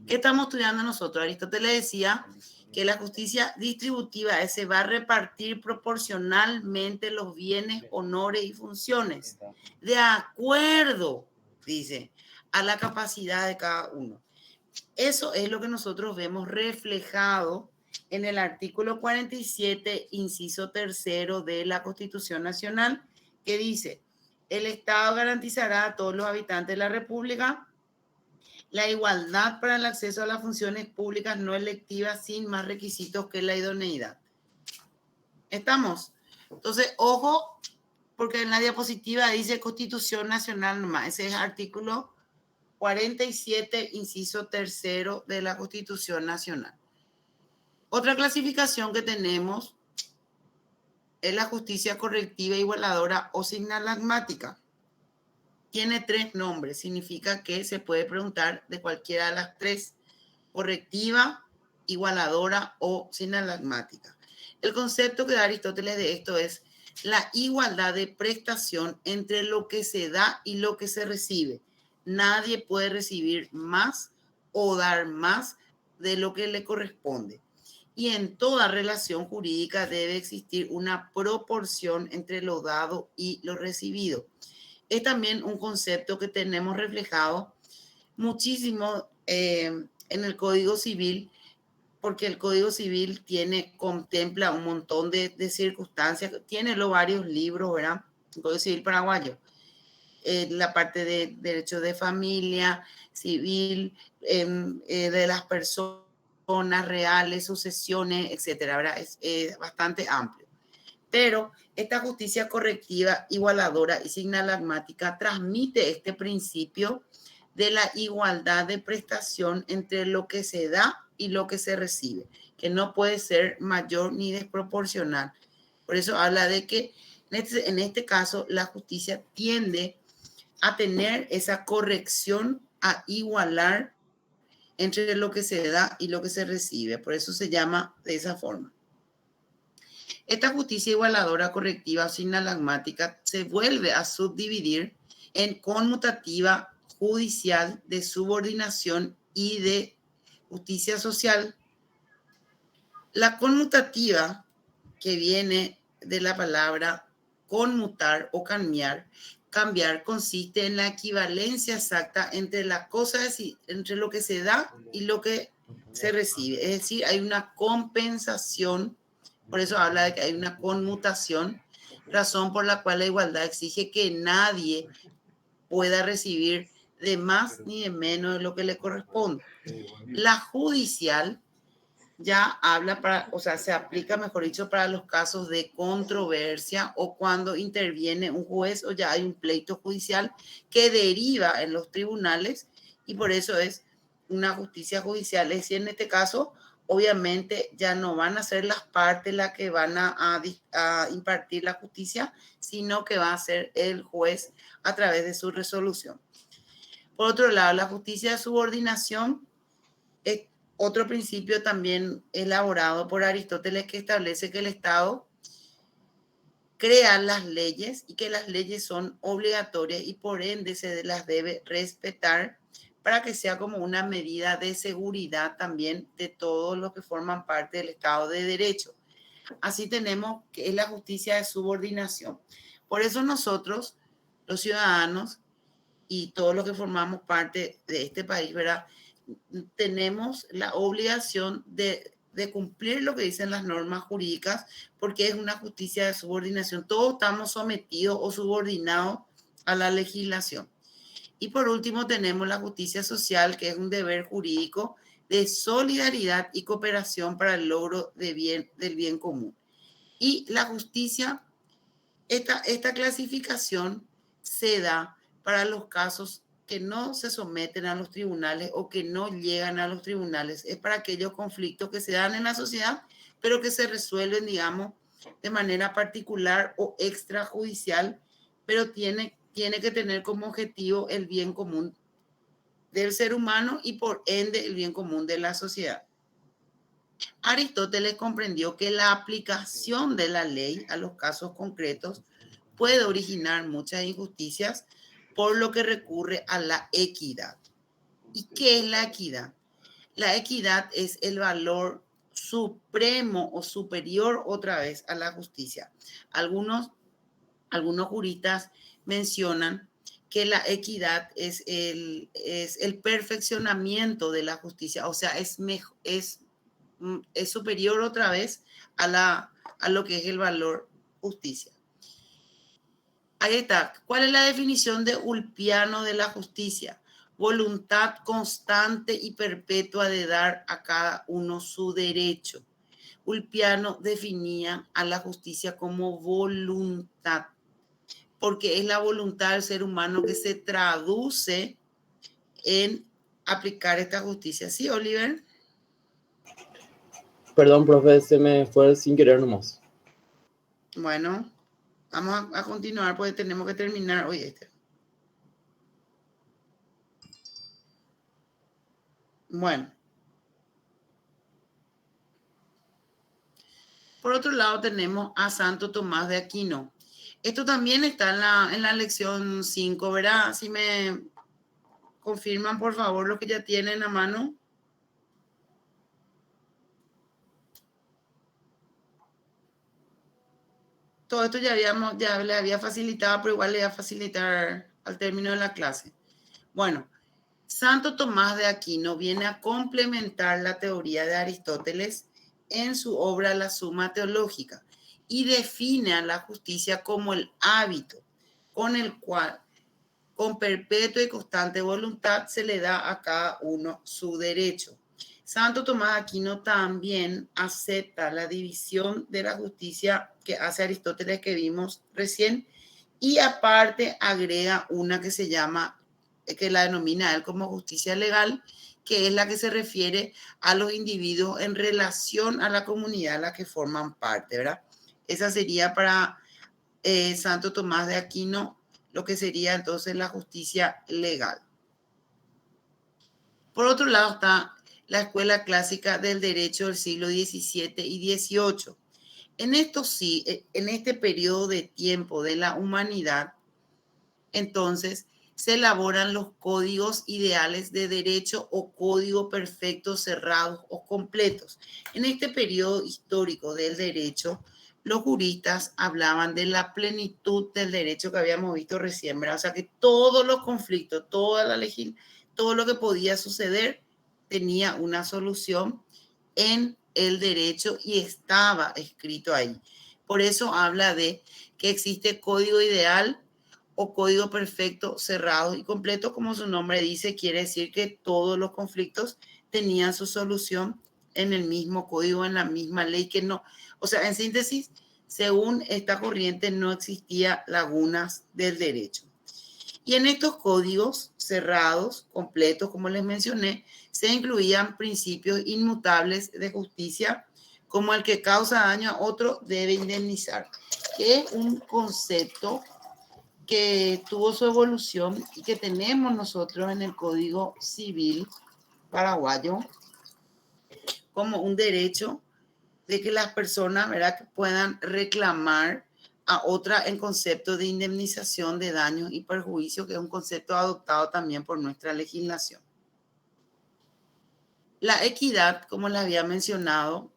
¿Qué estamos estudiando nosotros? Aristóteles decía que la justicia distributiva se va a repartir proporcionalmente los bienes, honores y funciones, de acuerdo, dice, a la capacidad de cada uno. Eso es lo que nosotros vemos reflejado en el artículo 47, inciso 3 de la Constitución Nacional, que dice: el Estado garantizará a todos los habitantes de la República la igualdad para el acceso a las funciones públicas no electivas sin más requisitos que la idoneidad. ¿Estamos? Entonces, ojo, porque en la diapositiva dice Constitución Nacional nomás. Ese es el artículo 47, inciso 3 de la Constitución Nacional. Otra clasificación que tenemos es la justicia correctiva, igualadora o sinalagmática. Tiene 3 nombres, significa que se puede preguntar de cualquiera de las 3, correctiva, igualadora o sinalagmática. El concepto que da Aristóteles de esto es la igualdad de prestación entre lo que se da y lo que se recibe. Nadie puede recibir más o dar más de lo que le corresponde. Y en toda relación jurídica debe existir una proporción entre lo dado y lo recibido. Es también un concepto que tenemos reflejado muchísimo en el Código Civil, porque el Código Civil contempla un montón de circunstancias, tiene varios libros, ¿verdad? El Código Civil paraguayo, la parte de derecho de familia, civil, de las personas reales, sucesiones, etcétera, ¿verdad? Es bastante amplio. Pero esta justicia correctiva, igualadora y sinalagmática transmite este principio de la igualdad de prestación entre lo que se da y lo que se recibe, que no puede ser mayor ni desproporcional. Por eso habla de que en este caso la justicia tiende a tener esa corrección, a igualar entre lo que se da y lo que se recibe. Por eso se llama de esa forma. Esta justicia igualadora, correctiva o sinalagmática se vuelve a subdividir en conmutativa, judicial, de subordinación y de justicia social. La conmutativa, que viene de la palabra conmutar o cambiar, consiste en la equivalencia exacta entre las cosas, entre lo que se da y lo que se recibe. Es decir, hay una compensación. Por eso habla de que hay una conmutación, razón por la cual la igualdad exige que nadie pueda recibir de más ni de menos de lo que le corresponde. La judicial ya habla se aplica, mejor dicho, para los casos de controversia o cuando interviene un juez o ya hay un pleito judicial que deriva en los tribunales, y por eso es una justicia judicial. Es decir, en este caso, obviamente ya no van a ser las partes las que van a impartir la justicia, sino que va a ser el juez a través de su resolución. Por otro lado, la justicia de subordinación es otro principio también elaborado por Aristóteles, que establece que el Estado crea las leyes y que las leyes son obligatorias y por ende se las debe respetar para que sea como una medida de seguridad también de todos los que forman parte del Estado de Derecho. Así tenemos que es la justicia de subordinación. Por eso nosotros, los ciudadanos y todos los que formamos parte de este país, ¿verdad?, tenemos la obligación de cumplir lo que dicen las normas jurídicas, porque es una justicia de subordinación. Todos estamos sometidos o subordinados a la legislación. Y por último tenemos la justicia social, que es un deber jurídico de solidaridad y cooperación para el logro del bien común. Y la justicia, esta clasificación se da para los casos que no se someten a los tribunales o que no llegan a los tribunales. Es para aquellos conflictos que se dan en la sociedad, pero que se resuelven, digamos, de manera particular o extrajudicial, pero tiene que tener como objetivo el bien común del ser humano y por ende el bien común de la sociedad. Aristóteles comprendió que la aplicación de la ley a los casos concretos puede originar muchas injusticias, por lo que recurre a la equidad. ¿Y qué es la equidad? La equidad es el valor supremo o superior otra vez a la justicia. Algunos juristas mencionan que la equidad es el perfeccionamiento de la justicia, o sea, es es superior otra vez a lo que es el valor justicia. Ahí está. ¿Cuál es la definición de Ulpiano de la justicia? Voluntad constante y perpetua de dar a cada uno su derecho. Ulpiano definía a la justicia como voluntad, porque es la voluntad del ser humano que se traduce en aplicar esta justicia. ¿Sí, Oliver? Perdón, profe, se me fue sin querer nomás. Bueno, vamos a continuar porque tenemos que terminar hoy Bueno. Por otro lado tenemos a Santo Tomás de Aquino. Esto también está en la lección 5, ¿verdad? Si me confirman, por favor, los que ya tienen a mano. Todo esto ya le había facilitado, pero igual le voy a facilitar al término de la clase. Bueno, Santo Tomás de Aquino viene a complementar la teoría de Aristóteles en su obra La Suma Teológica y define a la justicia como el hábito con el cual, con perpetua y constante voluntad, se le da a cada uno su derecho. Santo Tomás de Aquino también acepta la división de la justicia que hace Aristóteles que vimos recién y aparte agrega una que se llama, que la denomina él como justicia legal, que es la que se refiere a los individuos en relación a la comunidad a la que forman parte, ¿verdad? Esa sería para Santo Tomás de Aquino lo que sería entonces la justicia legal. Por otro lado está la escuela clásica del derecho del siglo XVII y XVIII. En este periodo de tiempo de la humanidad, entonces, se elaboran los códigos ideales de derecho o código perfectos, cerrados o completos. En este periodo histórico del derecho, los juristas hablaban de la plenitud del derecho que habíamos visto recién, ¿verdad? O sea, que todos los conflictos, todo lo que podía suceder tenía una solución en el derecho y estaba escrito ahí. Por eso habla de que existe código ideal o código perfecto, cerrado y completo, como su nombre dice, quiere decir que todos los conflictos tenían su solución en el mismo código, en la misma ley, que no, o sea, en síntesis, según esta corriente no existía lagunas del derecho. Y en estos códigos cerrados, completos, como les mencioné, se incluían principios inmutables de justicia, como el que causa daño a otro debe indemnizar, que es un concepto que tuvo su evolución y que tenemos nosotros en el Código Civil paraguayo como un derecho de que las personas, ¿verdad?, que puedan reclamar a otra en concepto de indemnización de daños y perjuicios, que es un concepto adoptado también por nuestra legislación. La equidad, como les había mencionado,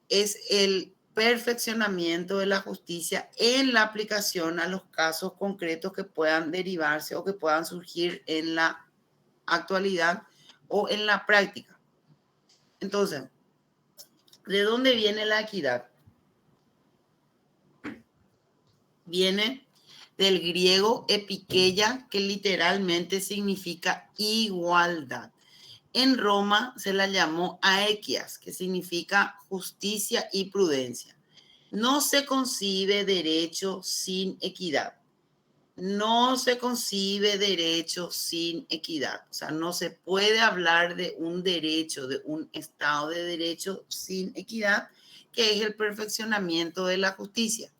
es el perfeccionamiento de la justicia en la aplicación a los casos concretos que puedan derivarse o que puedan surgir en la actualidad o en la práctica. Entonces, ¿de dónde viene la equidad? Viene del griego epikeia, que literalmente significa igualdad. En Roma se la llamó aequias, que significa justicia y prudencia. No se concibe derecho sin equidad. No se concibe derecho sin equidad. O sea, no se puede hablar de un derecho, de un estado de derecho sin equidad, que es el perfeccionamiento de la justicia.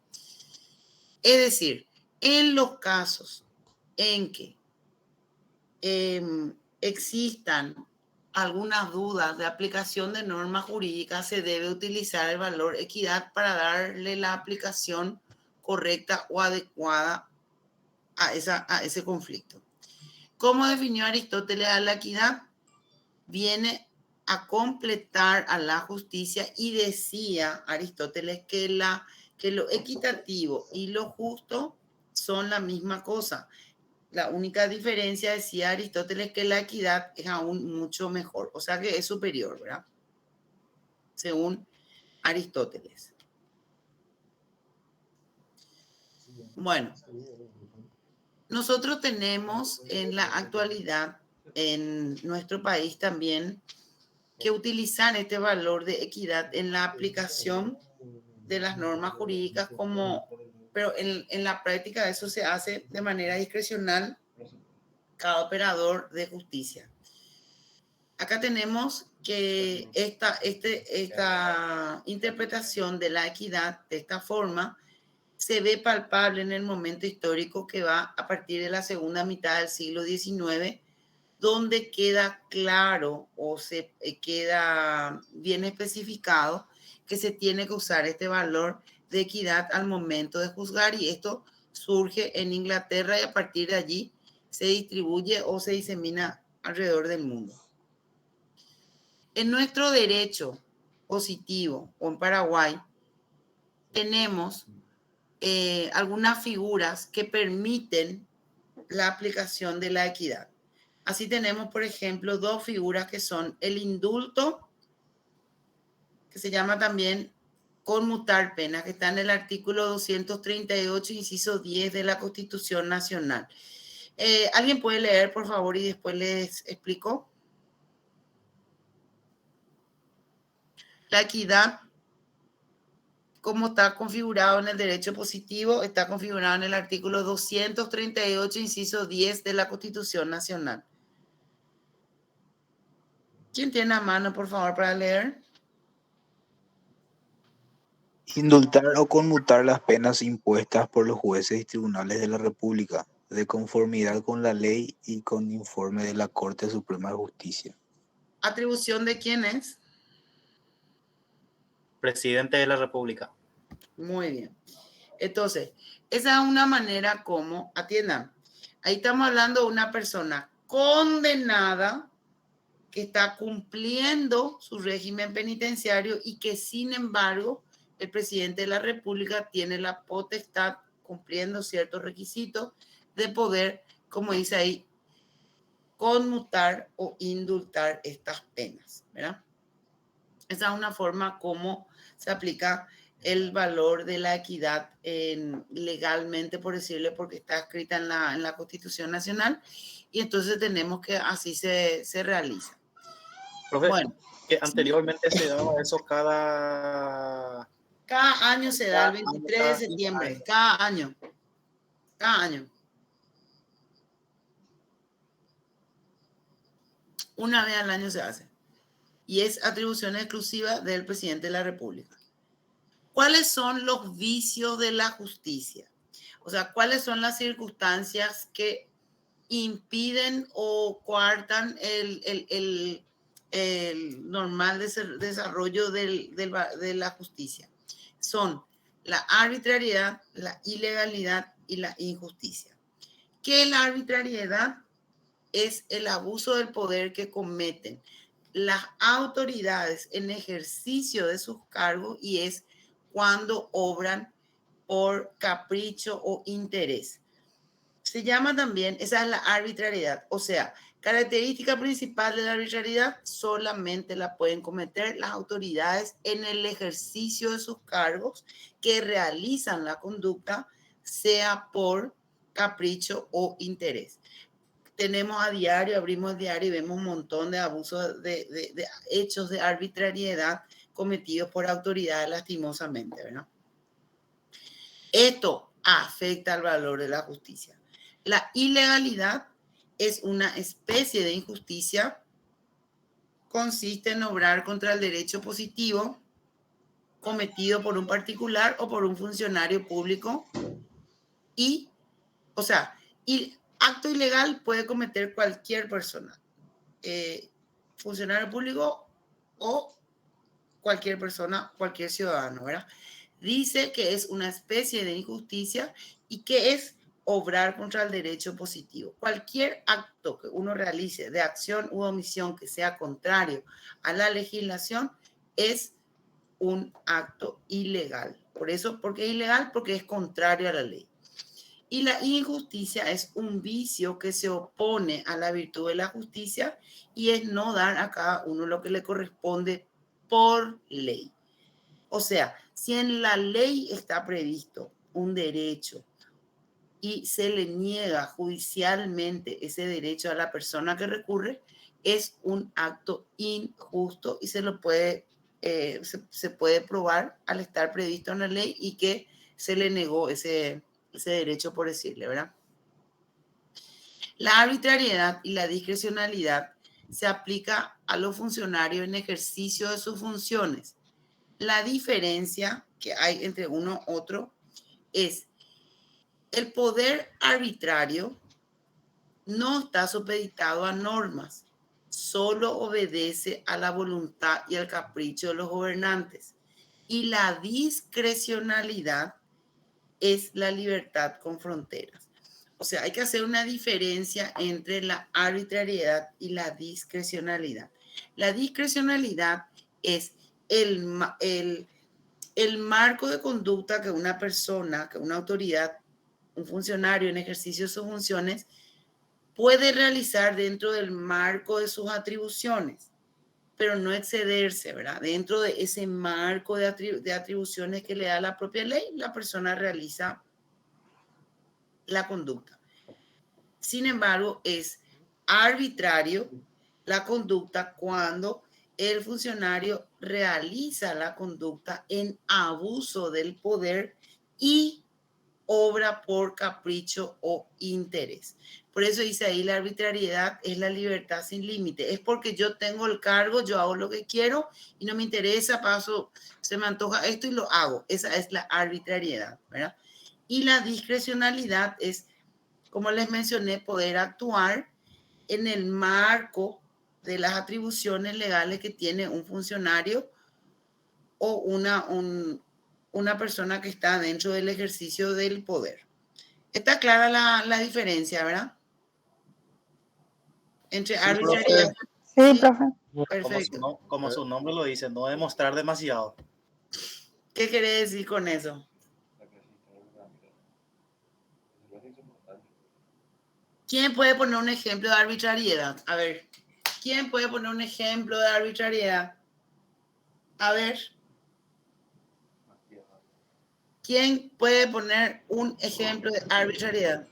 Es decir, en los casos en que existan algunas dudas de aplicación de normas jurídicas, se debe utilizar el valor equidad para darle la aplicación correcta o adecuada a ese conflicto. ¿Cómo definió Aristóteles a la equidad? Viene a completar a la justicia y decía Aristóteles que lo equitativo y lo justo son la misma cosa. La única diferencia, decía Aristóteles, que la equidad es aún mucho mejor, o sea que es superior, ¿verdad? según Aristóteles. Bueno, nosotros tenemos en la actualidad en nuestro país también que utilizar este valor de equidad en la aplicación de las normas jurídicas pero en la práctica eso se hace de manera discrecional cada operador de justicia. Acá tenemos que esta interpretación de la equidad de esta forma se ve palpable en el momento histórico que va a partir de la segunda mitad del siglo XIX, donde queda claro o se queda bien especificado que se tiene que usar este valor de equidad al momento de juzgar, y esto surge en Inglaterra y a partir de allí se distribuye o se disemina alrededor del mundo. En nuestro derecho positivo o en Paraguay tenemos algunas figuras que permiten la aplicación de la equidad. Así tenemos, por ejemplo, dos figuras que son el indulto, que se llama también conmutar pena, que está en el artículo 238, inciso 10 de la Constitución Nacional. ¿Alguien puede leer, por favor, y después les explico? La equidad, como está configurado en el derecho positivo, está configurado en el artículo 238, inciso 10 de la Constitución Nacional. ¿Quién tiene a mano, por favor, para leer? Indultar o conmutar las penas impuestas por los jueces y tribunales de la República, de conformidad con la ley y con informe de la Corte Suprema de Justicia. ¿Atribución de quién es? Presidente de la República. Muy bien. Entonces, esa es una manera como, atiendan, ahí estamos hablando de una persona condenada que está cumpliendo su régimen penitenciario y que, sin embargo, el presidente de la República tiene la potestad, cumpliendo ciertos requisitos, de poder, como dice ahí, conmutar o indultar estas penas, ¿verdad? Esa es una forma como se aplica el valor de la equidad legalmente, por decirle, porque está escrita en la Constitución Nacional, y entonces tenemos que así se realiza. Profe, Bueno, que anteriormente se daba eso cada año se da el 23 de septiembre, cada año. Una vez al año se hace. Y es atribución exclusiva del presidente de la República. ¿Cuáles son los vicios de la justicia? O sea, ¿cuáles son las circunstancias que impiden o coartan el normal desarrollo de la justicia? Son la arbitrariedad, la ilegalidad y la injusticia. ¿Qué es la arbitrariedad? Es el abuso del poder que cometen las autoridades en ejercicio de sus cargos, y es cuando obran por capricho o interés. Se llama también, esa es la arbitrariedad, o sea, característica principal de la arbitrariedad, solamente la pueden cometer las autoridades en el ejercicio de sus cargos que realizan la conducta, sea por capricho o interés. Tenemos a diario, abrimos el diario y vemos un montón de abusos, de hechos de arbitrariedad cometidos por autoridades, lastimosamente, ¿verdad? Esto afecta al valor de la justicia. La ilegalidad es una especie de injusticia, consiste en obrar contra el derecho positivo cometido por un particular o por un funcionario público, y, o sea, acto ilegal puede cometer cualquier persona, funcionario público o cualquier persona, cualquier ciudadano, ¿verdad? Dice que es una especie de injusticia y que es obrar contra el derecho positivo. Cualquier acto que uno realice de acción u omisión que sea contrario a la legislación es un acto ilegal. Por eso, ¿por qué es ilegal? Porque es contrario a la ley. Y la injusticia es un vicio que se opone a la virtud de la justicia y es no dar a cada uno lo que le corresponde por ley. O sea, si en la ley está previsto un derecho y se le niega judicialmente ese derecho a la persona que recurre, es un acto injusto y se lo puede, se puede probar al estar previsto en la ley y que se le negó ese derecho, por decirle, ¿verdad? La arbitrariedad y la discrecionalidad se aplica a los funcionarios en ejercicio de sus funciones. La diferencia que hay entre uno y otro es el poder arbitrario no está supeditado a normas, solo obedece a la voluntad y al capricho de los gobernantes. Y la discrecionalidad es la libertad con fronteras. O sea, hay que hacer una diferencia entre la arbitrariedad y la discrecionalidad. La discrecionalidad es el marco de conducta que una persona, que una autoridad, un funcionario en ejercicio de sus funciones puede realizar dentro del marco de sus atribuciones, pero no excederse, ¿verdad? Dentro de ese marco de atribuciones que le da la propia ley, la persona realiza la conducta. Sin embargo, es arbitrario la conducta cuando el funcionario realiza la conducta en abuso del poder y obra por capricho o interés. Por eso dice ahí la arbitrariedad es la libertad sin límite. Es porque yo tengo el cargo, yo hago lo que quiero y no me interesa, paso, se me antoja esto y lo hago. Esa es la arbitrariedad, ¿verdad? Y la discrecionalidad es, como les mencioné, poder actuar en el marco de las atribuciones legales que tiene un funcionario o una persona que está dentro del ejercicio del poder. Está clara la diferencia, ¿verdad? Entre arbitrariedad. Sí, profe. Perfecto. Como su nombre lo dice, no demostrar demasiado. ¿Qué quiere decir con eso? ¿Quién puede poner un ejemplo de arbitrariedad? A ver, ¿quién puede poner un ejemplo de arbitrariedad? A ver. ¿Quién puede poner un ejemplo de arbitrariedad?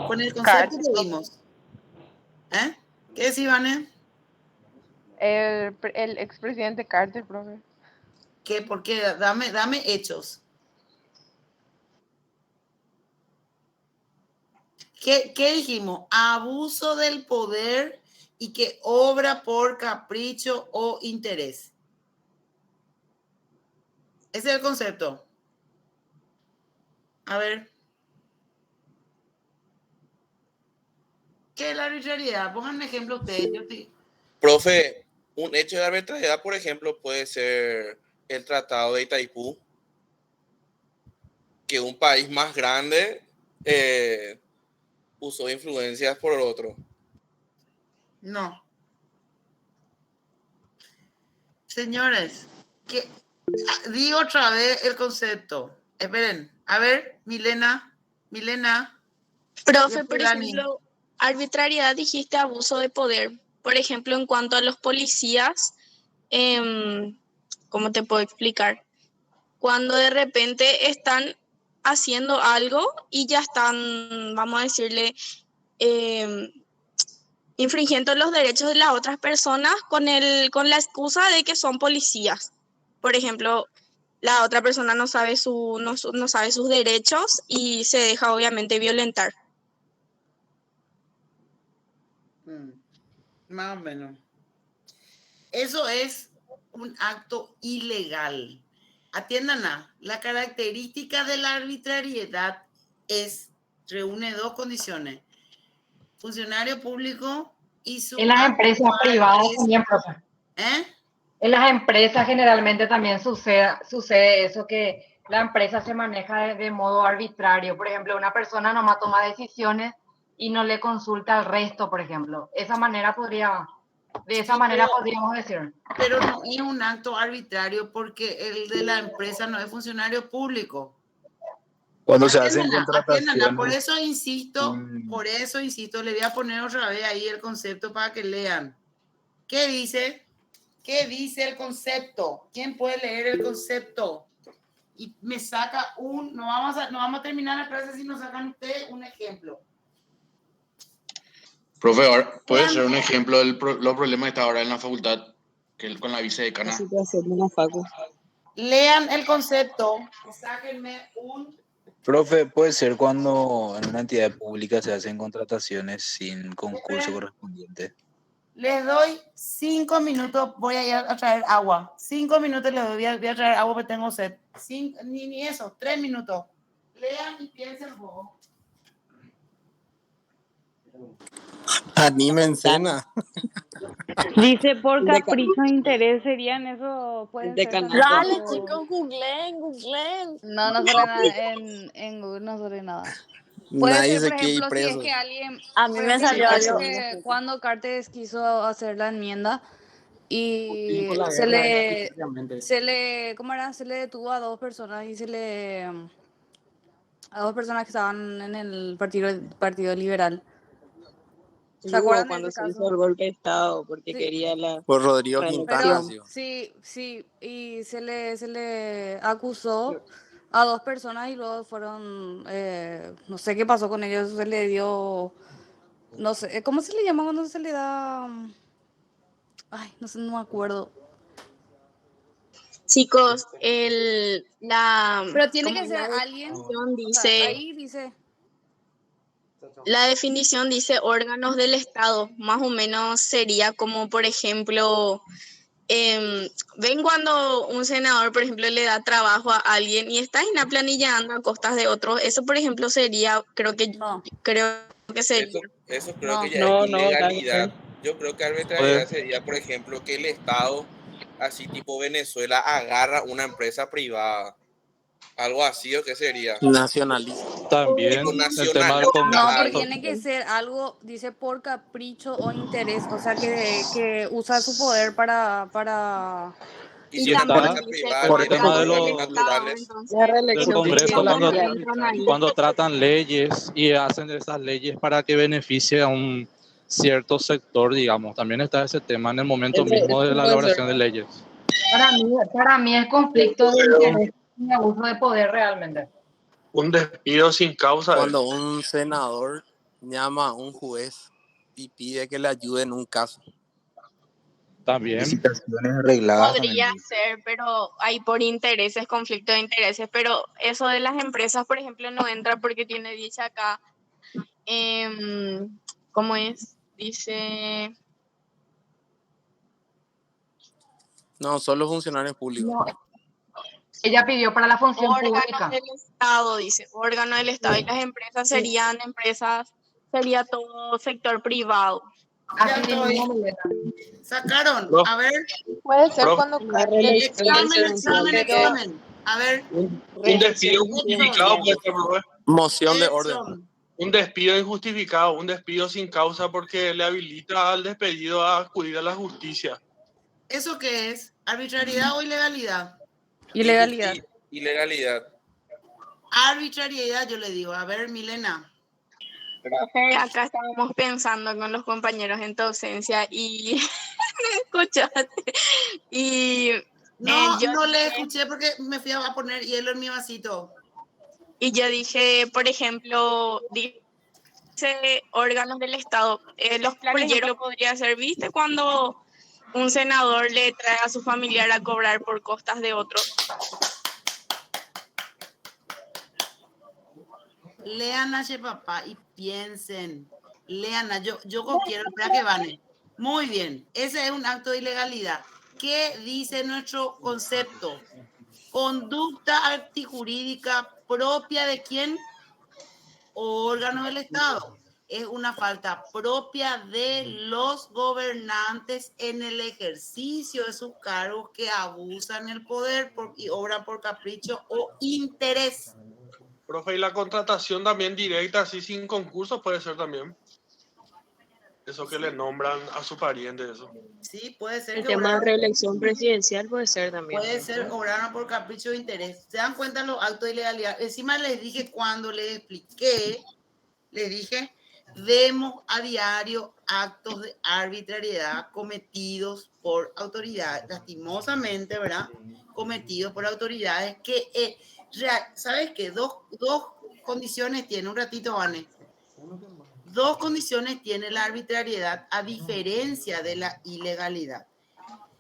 Con el concepto que vimos. ¿Eh? ¿Qué decís, Ivane? El expresidente Carter, profe. ¿Qué? ¿Por qué? Dame hechos. ¿Qué dijimos? Abuso del poder y que obra por capricho o interés. Ese es el concepto. A ver. ¿Qué es la arbitrariedad? Pongan un ejemplo ustedes. Profe, un hecho de arbitrariedad, por ejemplo, puede ser el Tratado de Itaipú, que un país más grande usó influencias por el otro. No. Señores, digo otra vez el concepto. Esperen. A ver, Milena. Profe, por ejemplo, arbitrariedad dijiste abuso de poder. Por ejemplo, en cuanto a los policías, ¿cómo te puedo explicar? Cuando de repente están haciendo algo y ya están, vamos a decirle, infringiendo los derechos de las otras personas con la excusa de que son policías. Por ejemplo, la otra persona no sabe sus derechos y se deja obviamente violentar. Más o menos. Eso es un acto ilegal. Atiendan la característica de la arbitrariedad reúne dos condiciones. Funcionario público y su... En las empresas privadas también, profe. En las empresas generalmente también sucede eso, que la empresa se maneja de modo arbitrario. Por ejemplo, una persona nomás toma decisiones y no le consulta al resto, por ejemplo. De esa manera podríamos decir. Pero no es un acto arbitrario porque el de la empresa no es funcionario público. Cuando se hacen contrataciones. Por eso insisto, le voy a poner otra vez ahí el concepto para que lean. ¿Qué dice? ¿Qué dice el concepto? ¿Quién puede leer el concepto? Y me saca no vamos a terminar la clase si nos sacan ustedes un ejemplo. Profe, ahora, ¿puede ser un ejemplo de los problemas que está ahora en la facultad con la vicedecana? Lean el concepto. Sáquenme un... Profe, puede ser cuando en una entidad pública se hacen contrataciones sin concurso correspondiente. Les doy 5 minutos. Voy a ir a traer agua. 5 minutos les doy. Voy a traer agua porque tengo sed. Ni eso. 3 minutos. Lean y piensen un poco. Anímense, cena. Dice por capricho e interés serían eso, pueden ser también. Dale, chicos, googleen. No sale nada en Google, no sale nada. Puede Nadie ser, se por quiere ir ejemplo, si es preso. que alguien... A mí me salió algo. Que cuando Cartes quiso hacer la enmienda y Con la se guerra, le efectivamente. ¿cómo era? Se le detuvo a 2 personas y a 2 personas que estaban en el partido liberal. ¿Se acuerdan cuando de ese se caso? hizo el golpe de Estado porque Sí. quería la Por Rodrigo Quintana. Pero sí, y se le acusó a 2 personas y luego fueron, no sé qué pasó con ellos, se le dio, no sé, ¿cómo se le llama cuando se le da? Ay, no sé, no me acuerdo. Chicos, Pero tiene que ser la alguien, definición o sea, dice, ahí dice... la definición dice órganos del Estado, más o menos sería como, por ejemplo, ven cuando un senador, por ejemplo, le da trabajo a alguien y está inaplanillando a costas de otros, eso, por ejemplo, sería, creo que sería. Eso creo que ya No, es no, ilegalidad. Yo creo que arbitrariedad Pues- sería, por ejemplo, que el Estado, así tipo Venezuela, agarra una empresa privada. Algo así, ¿o qué sería? Nacionalista. También Tipo el tema del No, pero Congreso. tiene que ser algo, dice por capricho o interés, o sea, que usa su poder para... Y si una Está empresa privada por el tiene tema de recursos los naturales. La del reelección Congreso presidencial. cuando tratan leyes y hacen esas leyes para que beneficie a un cierto sector, digamos. También está ese tema en el momento mismo de la puede ser. elaboración de leyes. Para mí es conflicto de interés y abuso de poder realmente. Un despido sin causa. Cuando un senador llama a un juez y pide que le ayude en un caso. También. Licitaciones arregladas Podría también. ser, pero hay por intereses, conflicto de intereses, pero eso de las empresas, por ejemplo, no entra porque tiene, dice acá, ¿cómo es? Dice... No, solo funcionarios públicos. No, ella pidió para la función órganos pública. del Estado, dice, órgano del Estado, y las empresas serían empresas, sería todo sector privado. Así estoy. mismo, Milena. Sacaron, Prof. a ver, Puede ser Prof. cuando La reelección presidencial. examen. A ver, Un despido injustificado puede ser, profe. Moción de Edson, orden. Un despido injustificado, un despido sin causa porque le habilita al despedido a acudir a la justicia. ¿eso qué es? ¿Arbitrariedad o ilegalidad? Ilegalidad. Ilegalidad. Arbitrariedad, yo le digo. A ver, Milena. Profe, acá estábamos pensando con los compañeros en tu ausencia y me escuchaste. Y No, yo no le dije- escuché porque me fui a poner hielo en mi vasito. Y yo dije, por ejemplo, dice órganos del Estado. Los planilleros podría ser, ¿viste? Cuando un senador le trae a su familiar a cobrar por costas de otro. Lean a papá y piensen. Lean a yo quiero para que van. Muy bien, ese es un acto de ilegalidad. ¿Qué dice nuestro concepto? Conducta antijurídica propia de quién? Órgano del Estado. Es una falta propia de los gobernantes en el ejercicio de sus cargos que abusan el poder y obran por capricho o interés. Profe, y la contratación también directa, así sin concurso, puede ser también. Eso que le nombran a su pariente, eso. Sí, puede ser. El que tema de obraron- reelección presidencial puede ser también. Puede ser obraron por capricho de interés. ¿Se dan cuenta los actos de ilegalidad? Encima les dije cuando les expliqué, les dije, vemos a diario actos de arbitrariedad cometidos por autoridades, lastimosamente, ¿verdad? Cometidos por autoridades que, ¿sabes qué? Dos condiciones tiene, un ratito, Vane. Dos condiciones tiene la arbitrariedad a diferencia de la ilegalidad.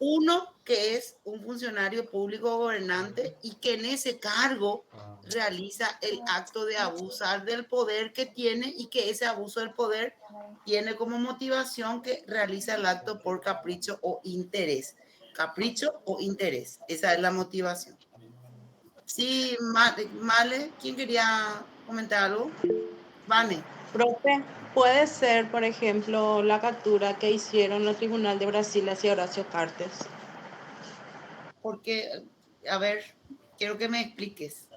Uno, que es un funcionario público gobernante y que en ese cargo realiza el acto de abusar del poder que tiene y que ese abuso del poder tiene como motivación que realiza el acto por capricho o interés. Capricho o interés, esa es la motivación. Sí, Male, ¿quién quería comentar algo? Vane. Profe, puede ser, por ejemplo, la captura que hicieron el Tribunal de Brasil hacia Horacio Cartes. Porque, a ver, quiero que me expliques.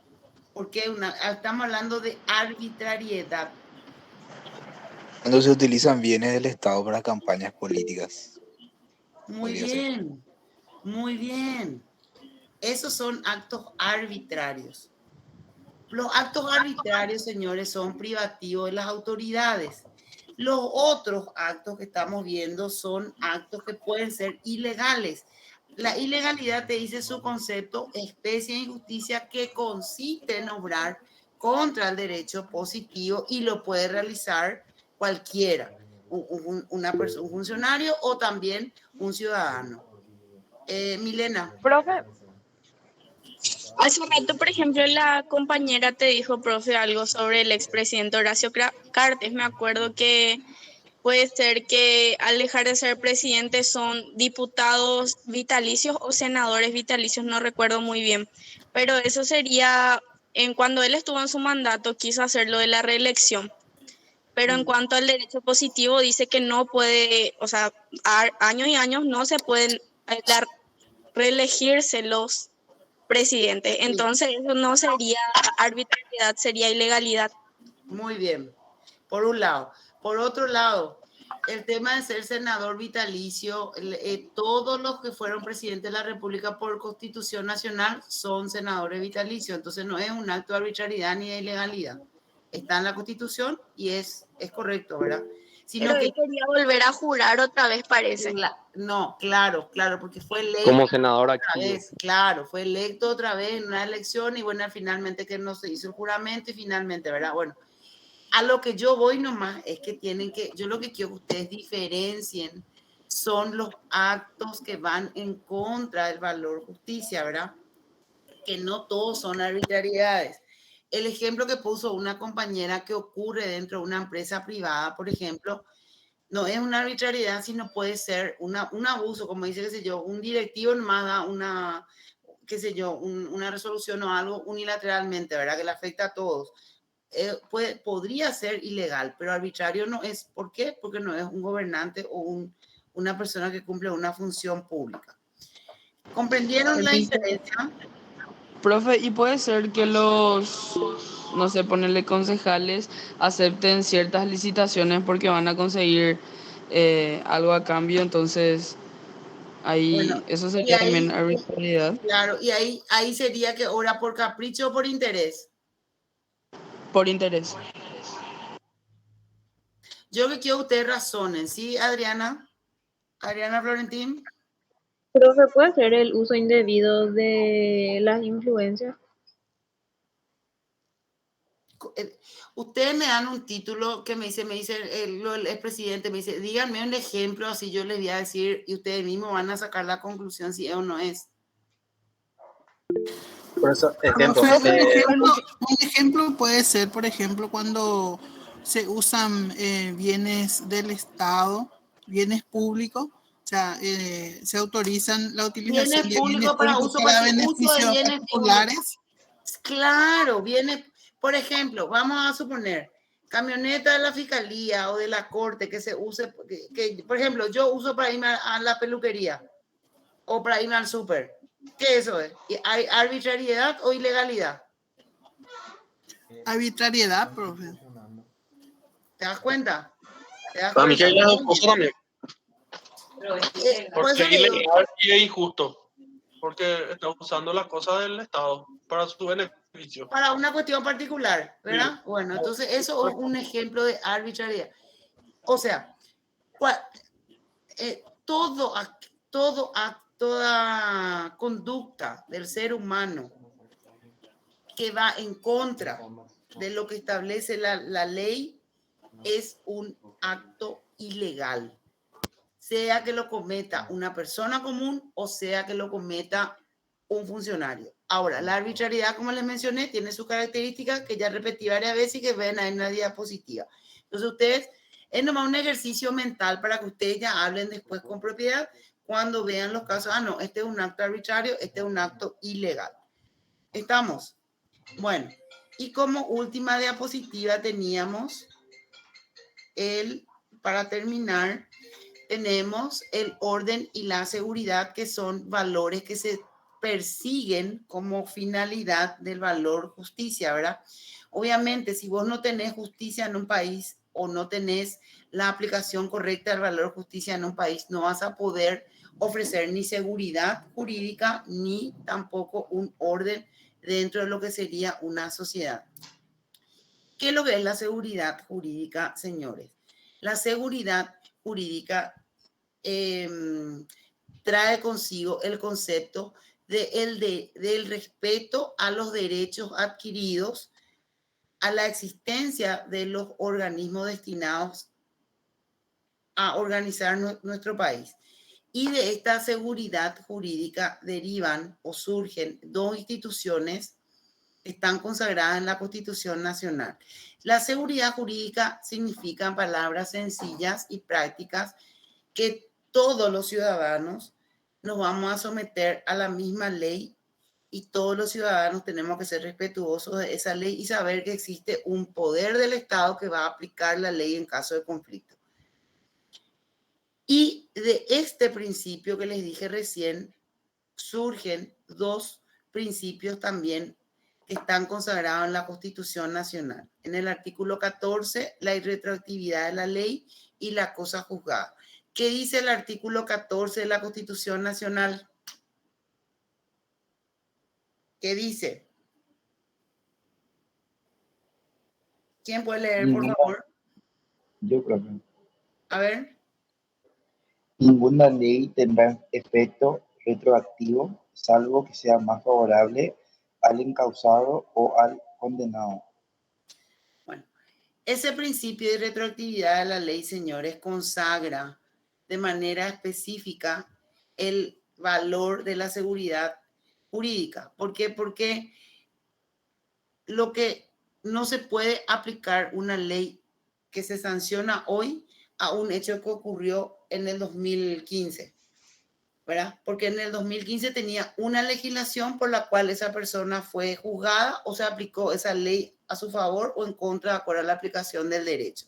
Porque estamos hablando de arbitrariedad. Cuando se utilizan bienes del Estado para campañas políticas. Muy bien, muy bien. Esos son actos arbitrarios. Los actos arbitrarios, señores, son privativos de las autoridades. Los otros actos que estamos viendo son actos que pueden ser ilegales. La ilegalidad, te dice su concepto, especie de injusticia que consiste en obrar contra el derecho positivo y lo puede realizar cualquiera, una persona, un funcionario o también un ciudadano. Milena. Profe, hace un rato, por ejemplo, la compañera te dijo, profe, algo sobre el expresidente Horacio Cartes. Me acuerdo que puede ser que al dejar de ser presidente son diputados vitalicios o senadores vitalicios, no recuerdo muy bien. Pero eso sería, cuando él estuvo en su mandato, quiso hacer lo de la reelección. Pero en cuanto al derecho positivo, dice que no puede, o sea, años y años no se pueden reelegirse los presidentes. Entonces eso no sería arbitrariedad, sería ilegalidad. Muy bien, por un lado. Por otro lado, el tema de ser senador vitalicio, todos los que fueron presidentes de la República por Constitución Nacional son senadores vitalicios. Entonces no es un acto de arbitrariedad ni de ilegalidad. Está en la Constitución y es correcto, ¿verdad? Sino que quería volver a jurar otra vez, parece. No, claro, porque fue electo. Como senador otra activo. vez, claro, fue electo otra vez en una elección y bueno, finalmente que no se hizo el juramento y finalmente, ¿verdad? Bueno, a lo que yo voy nomás es que yo lo que quiero que ustedes diferencien son los actos que van en contra del valor justicia, ¿verdad? Que no todos son arbitrariedades. El ejemplo que puso una compañera que ocurre dentro de una empresa privada, por ejemplo, no es una arbitrariedad, sino puede ser un abuso, como dice, qué sé yo, un directivo nomás da una resolución o algo unilateralmente, ¿verdad? Que le afecta a todos. Podría ser ilegal, pero arbitrario no es. ¿Por qué? Porque no es un gobernante o una persona que cumple una función pública. ¿Comprendieron la diferencia? Profe, ¿y puede ser que los, no sé, ponerle concejales acepten ciertas licitaciones porque van a conseguir algo a cambio? Entonces, ahí, bueno, eso sería también arbitrariedad. Claro, y ahí sería que obra por capricho o por interés. Por interés. Yo que quiero que ustedes razonen, ¿sí, Adriana? Adriana Florentín. Profe, ¿puede ser el uso indebido de las influencias? Ustedes me dan un título que me dice el expresidente, me dice, díganme un ejemplo, así yo les voy a decir y ustedes mismos van a sacar la conclusión si es o no es. Por eso, un ejemplo puede ser, por ejemplo, cuando se usan bienes del Estado, bienes públicos. O sea, se autorizan la utilización de bienes públicos para beneficios particulares. Claro, por ejemplo, vamos a suponer, camioneta de la fiscalía o de la corte que se use, que por ejemplo, yo uso para irme a la peluquería o para irme al súper. ¿Qué eso es? ¿Hay arbitrariedad o ilegalidad? Arbitrariedad, profe. ¿Te das cuenta? Para mí que hay las dos cosas también. Porque es ilegal y es injusto. Porque está usando las cosas del Estado para su beneficio. Para una cuestión particular, ¿verdad? Sí. Bueno, entonces eso es un ejemplo de arbitrariedad. O sea, toda conducta del ser humano que va en contra de lo que establece la ley es un acto ilegal, sea que lo cometa una persona común o sea que lo cometa un funcionario. Ahora, la arbitrariedad, como les mencioné, tiene sus características que ya repetí varias veces y que ven ahí en la diapositiva. Entonces, ustedes, es nomás un ejercicio mental para que ustedes ya hablen después con propiedad cuando vean los casos. No, este es un acto arbitrario, este es un acto ilegal. ¿Estamos? Bueno, y como última diapositiva teníamos para terminar, tenemos el orden y la seguridad, que son valores que se persiguen como finalidad del valor justicia, ¿verdad? Obviamente, si vos no tenés justicia en un país o no tenés la aplicación correcta del valor justicia en un país, no vas a poder ofrecer ni seguridad jurídica ni tampoco un orden dentro de lo que sería una sociedad. ¿Qué es lo que es la seguridad jurídica, señores? La seguridad jurídica trae consigo el concepto del respeto a los derechos adquiridos, a la existencia de los organismos destinados a organizar nuestro país. Y de esta seguridad jurídica derivan o surgen dos instituciones que están consagradas en la Constitución Nacional. La seguridad jurídica significa, en palabras sencillas y prácticas, que todos los ciudadanos nos vamos a someter a la misma ley y todos los ciudadanos tenemos que ser respetuosos de esa ley y saber que existe un poder del Estado que va a aplicar la ley en caso de conflicto. Y de este principio que les dije recién, surgen dos principios también que están consagrados en la Constitución Nacional. En el artículo 14, la irretroactividad de la ley y la cosa juzgada. ¿Qué dice el artículo 14 de la Constitución Nacional? ¿Qué dice? ¿Quién puede leer, por favor? Yo creo. A ver. Ninguna ley tendrá efecto retroactivo, salvo que sea más favorable al encausado o al condenado. Bueno, ese principio de retroactividad de la ley, señores, consagra de manera específica el valor de la seguridad jurídica. ¿Por qué? Porque lo que no se puede aplicar una ley que se sanciona hoy a un hecho que ocurrió en el 2015, ¿verdad? Porque en el 2015 tenía una legislación por la cual esa persona fue juzgada o se aplicó esa ley a su favor o en contra de acuerdo a la aplicación del derecho.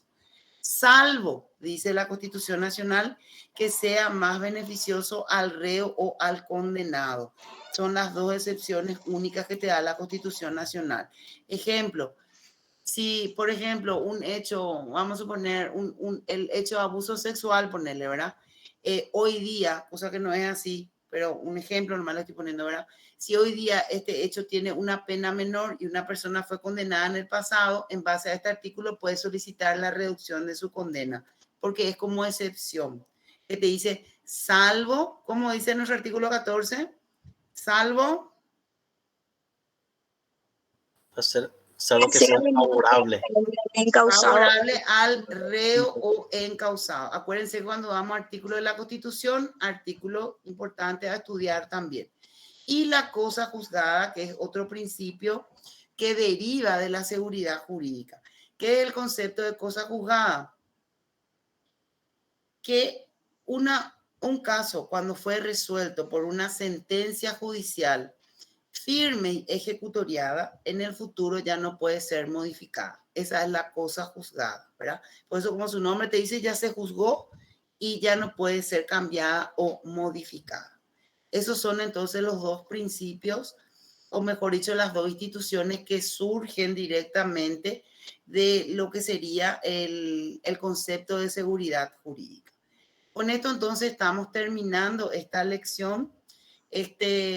Salvo, dice la Constitución Nacional, que sea más beneficioso al reo o al condenado. Son las dos excepciones únicas que te da la Constitución Nacional. Ejemplo, si, por ejemplo, un hecho, vamos a suponer el hecho de abuso sexual, ponerle, ¿verdad? Hoy día, cosa que no es así, pero un ejemplo nomás lo estoy poniendo, ¿verdad? Si hoy día este hecho tiene una pena menor y una persona fue condenada en el pasado, en base a este artículo puede solicitar la reducción de su condena, porque es como excepción. Que te dice, salvo, como dice nuestro artículo 14, salvo que sea favorable. Favorable al reo o encausado. Acuérdense cuando damos artículo de la Constitución, artículo importante a estudiar también. Y la cosa juzgada, que es otro principio que deriva de la seguridad jurídica. ¿Qué es el concepto de cosa juzgada? Que un caso, cuando fue resuelto por una sentencia judicial firme y ejecutoriada, en el futuro ya no puede ser modificada. Esa es la cosa juzgada, ¿verdad? Por eso, como su nombre te dice, ya se juzgó y ya no puede ser cambiada o modificada. Esos son entonces los dos principios, o mejor dicho, las dos instituciones que surgen directamente de lo que sería el concepto de seguridad jurídica. Con esto entonces estamos terminando esta lección.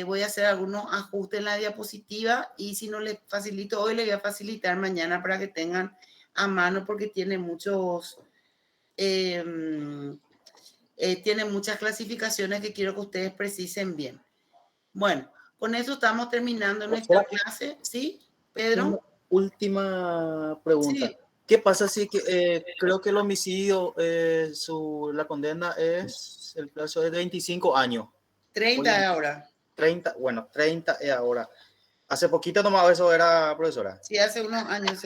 Voy a hacer algunos ajustes en la diapositiva y si no les facilito hoy, les voy a facilitar mañana para que tengan a mano porque tiene muchos tiene muchas clasificaciones que quiero que ustedes precisen bien. Bueno, con eso estamos terminando nuestra clase. ¿Sí, Pedro? Una última pregunta. Sí. ¿Qué pasa si creo que el homicidio, la condena es, el plazo es de 25 años? 30 es ahora. 30 es ahora. Hace poquito nomás eso era, profesora. Sí, hace unos años.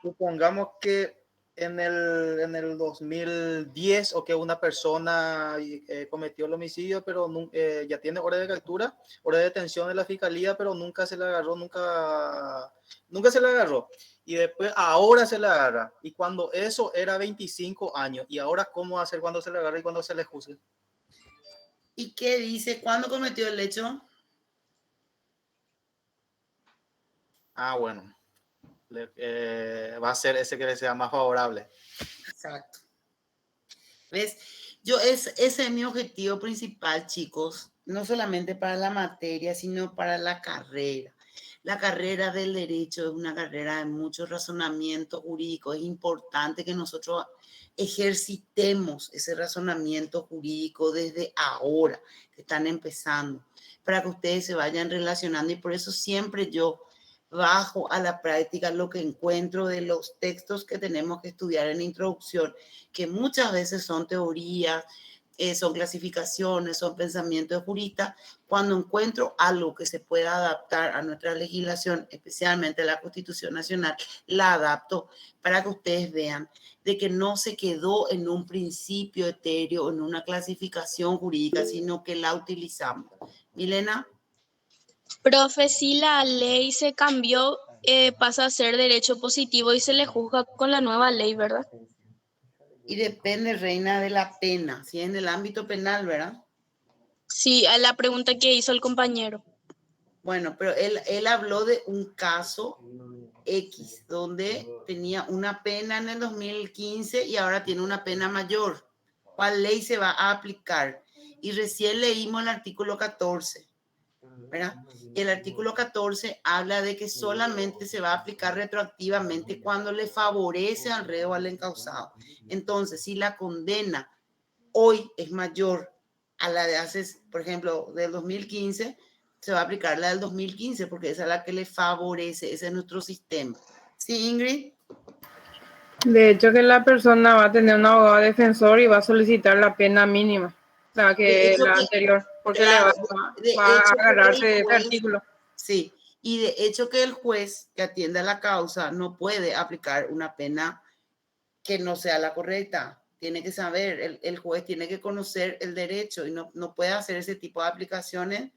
Supongamos que en el 2010 o que una persona cometió el homicidio, pero ya tiene hora de captura, hora de detención de la fiscalía, pero nunca se le agarró, nunca se le agarró. Y después ahora se le agarra. Y cuando eso era 25 años, ¿y ahora cómo hacer cuando se le agarra y cuando se le juzgue? ¿Y qué dice? ¿Cuándo cometió el hecho? Bueno. Va a ser ese que le sea más favorable. Exacto. ¿Ves? Ese es mi objetivo principal, chicos. No solamente para la materia, sino para la carrera. La carrera del derecho es una carrera de mucho razonamiento jurídico. Es importante que nosotros ejercitemos ese razonamiento jurídico desde ahora, que están empezando, para que ustedes se vayan relacionando. Y por eso siempre yo bajo a la práctica lo que encuentro de los textos que tenemos que estudiar en introducción, que muchas veces son teorías, son clasificaciones, son pensamientos de juristas. Cuando encuentro algo que se pueda adaptar a nuestra legislación, especialmente la Constitución Nacional, la adapto para que ustedes vean de que no se quedó en un principio etéreo, en una clasificación jurídica, sino que la utilizamos. Milena. Profe, si la ley se cambió, pasa a ser derecho positivo y se le juzga con la nueva ley, ¿verdad? Y depende, Reina, de la pena, si es en el ámbito penal, ¿verdad? Sí, a la pregunta que hizo el compañero. Bueno, pero él habló de un caso X, donde tenía una pena en el 2015 y ahora tiene una pena mayor. ¿Cuál ley se va a aplicar? Y recién leímos el artículo 14. ¿Verdad? Y el artículo 14 habla de que solamente se va a aplicar retroactivamente cuando le favorece al reo o al encausado. Entonces, si la condena hoy es mayor a la de hace, por ejemplo, del 2015, se va a aplicar la del 2015 porque esa es la que le favorece, ese es nuestro sistema. ¿Sí, Ingrid? De hecho, que la persona va a tener un abogado defensor y va a solicitar la pena mínima. O sea, que la anterior, porque claro, le va a agarrarse de ese artículo. Sí, y de hecho que el juez que atienda la causa no puede aplicar una pena que no sea la correcta. Tiene que saber, el juez tiene que conocer el derecho y no puede hacer ese tipo de aplicaciones.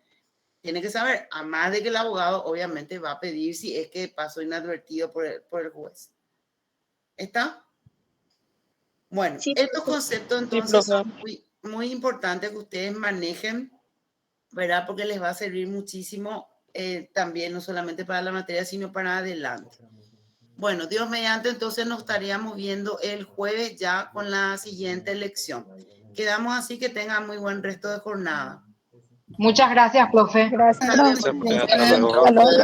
Tiene que saber, además de que el abogado obviamente va a pedir si es que pasó inadvertido por el juez. ¿Está? Bueno, sí, estos conceptos entonces son muy importante que ustedes manejen, ¿verdad? Porque les va a servir muchísimo también, no solamente para la materia, sino para adelante. Bueno, Dios mediante, entonces nos estaríamos viendo el jueves ya con la siguiente lección. Quedamos así, que tengan muy buen resto de jornada. Muchas gracias, profe. Gracias. Hasta luego. Nos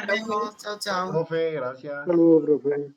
vemos. Chao, chao. Profe, gracias. Saludos, profe.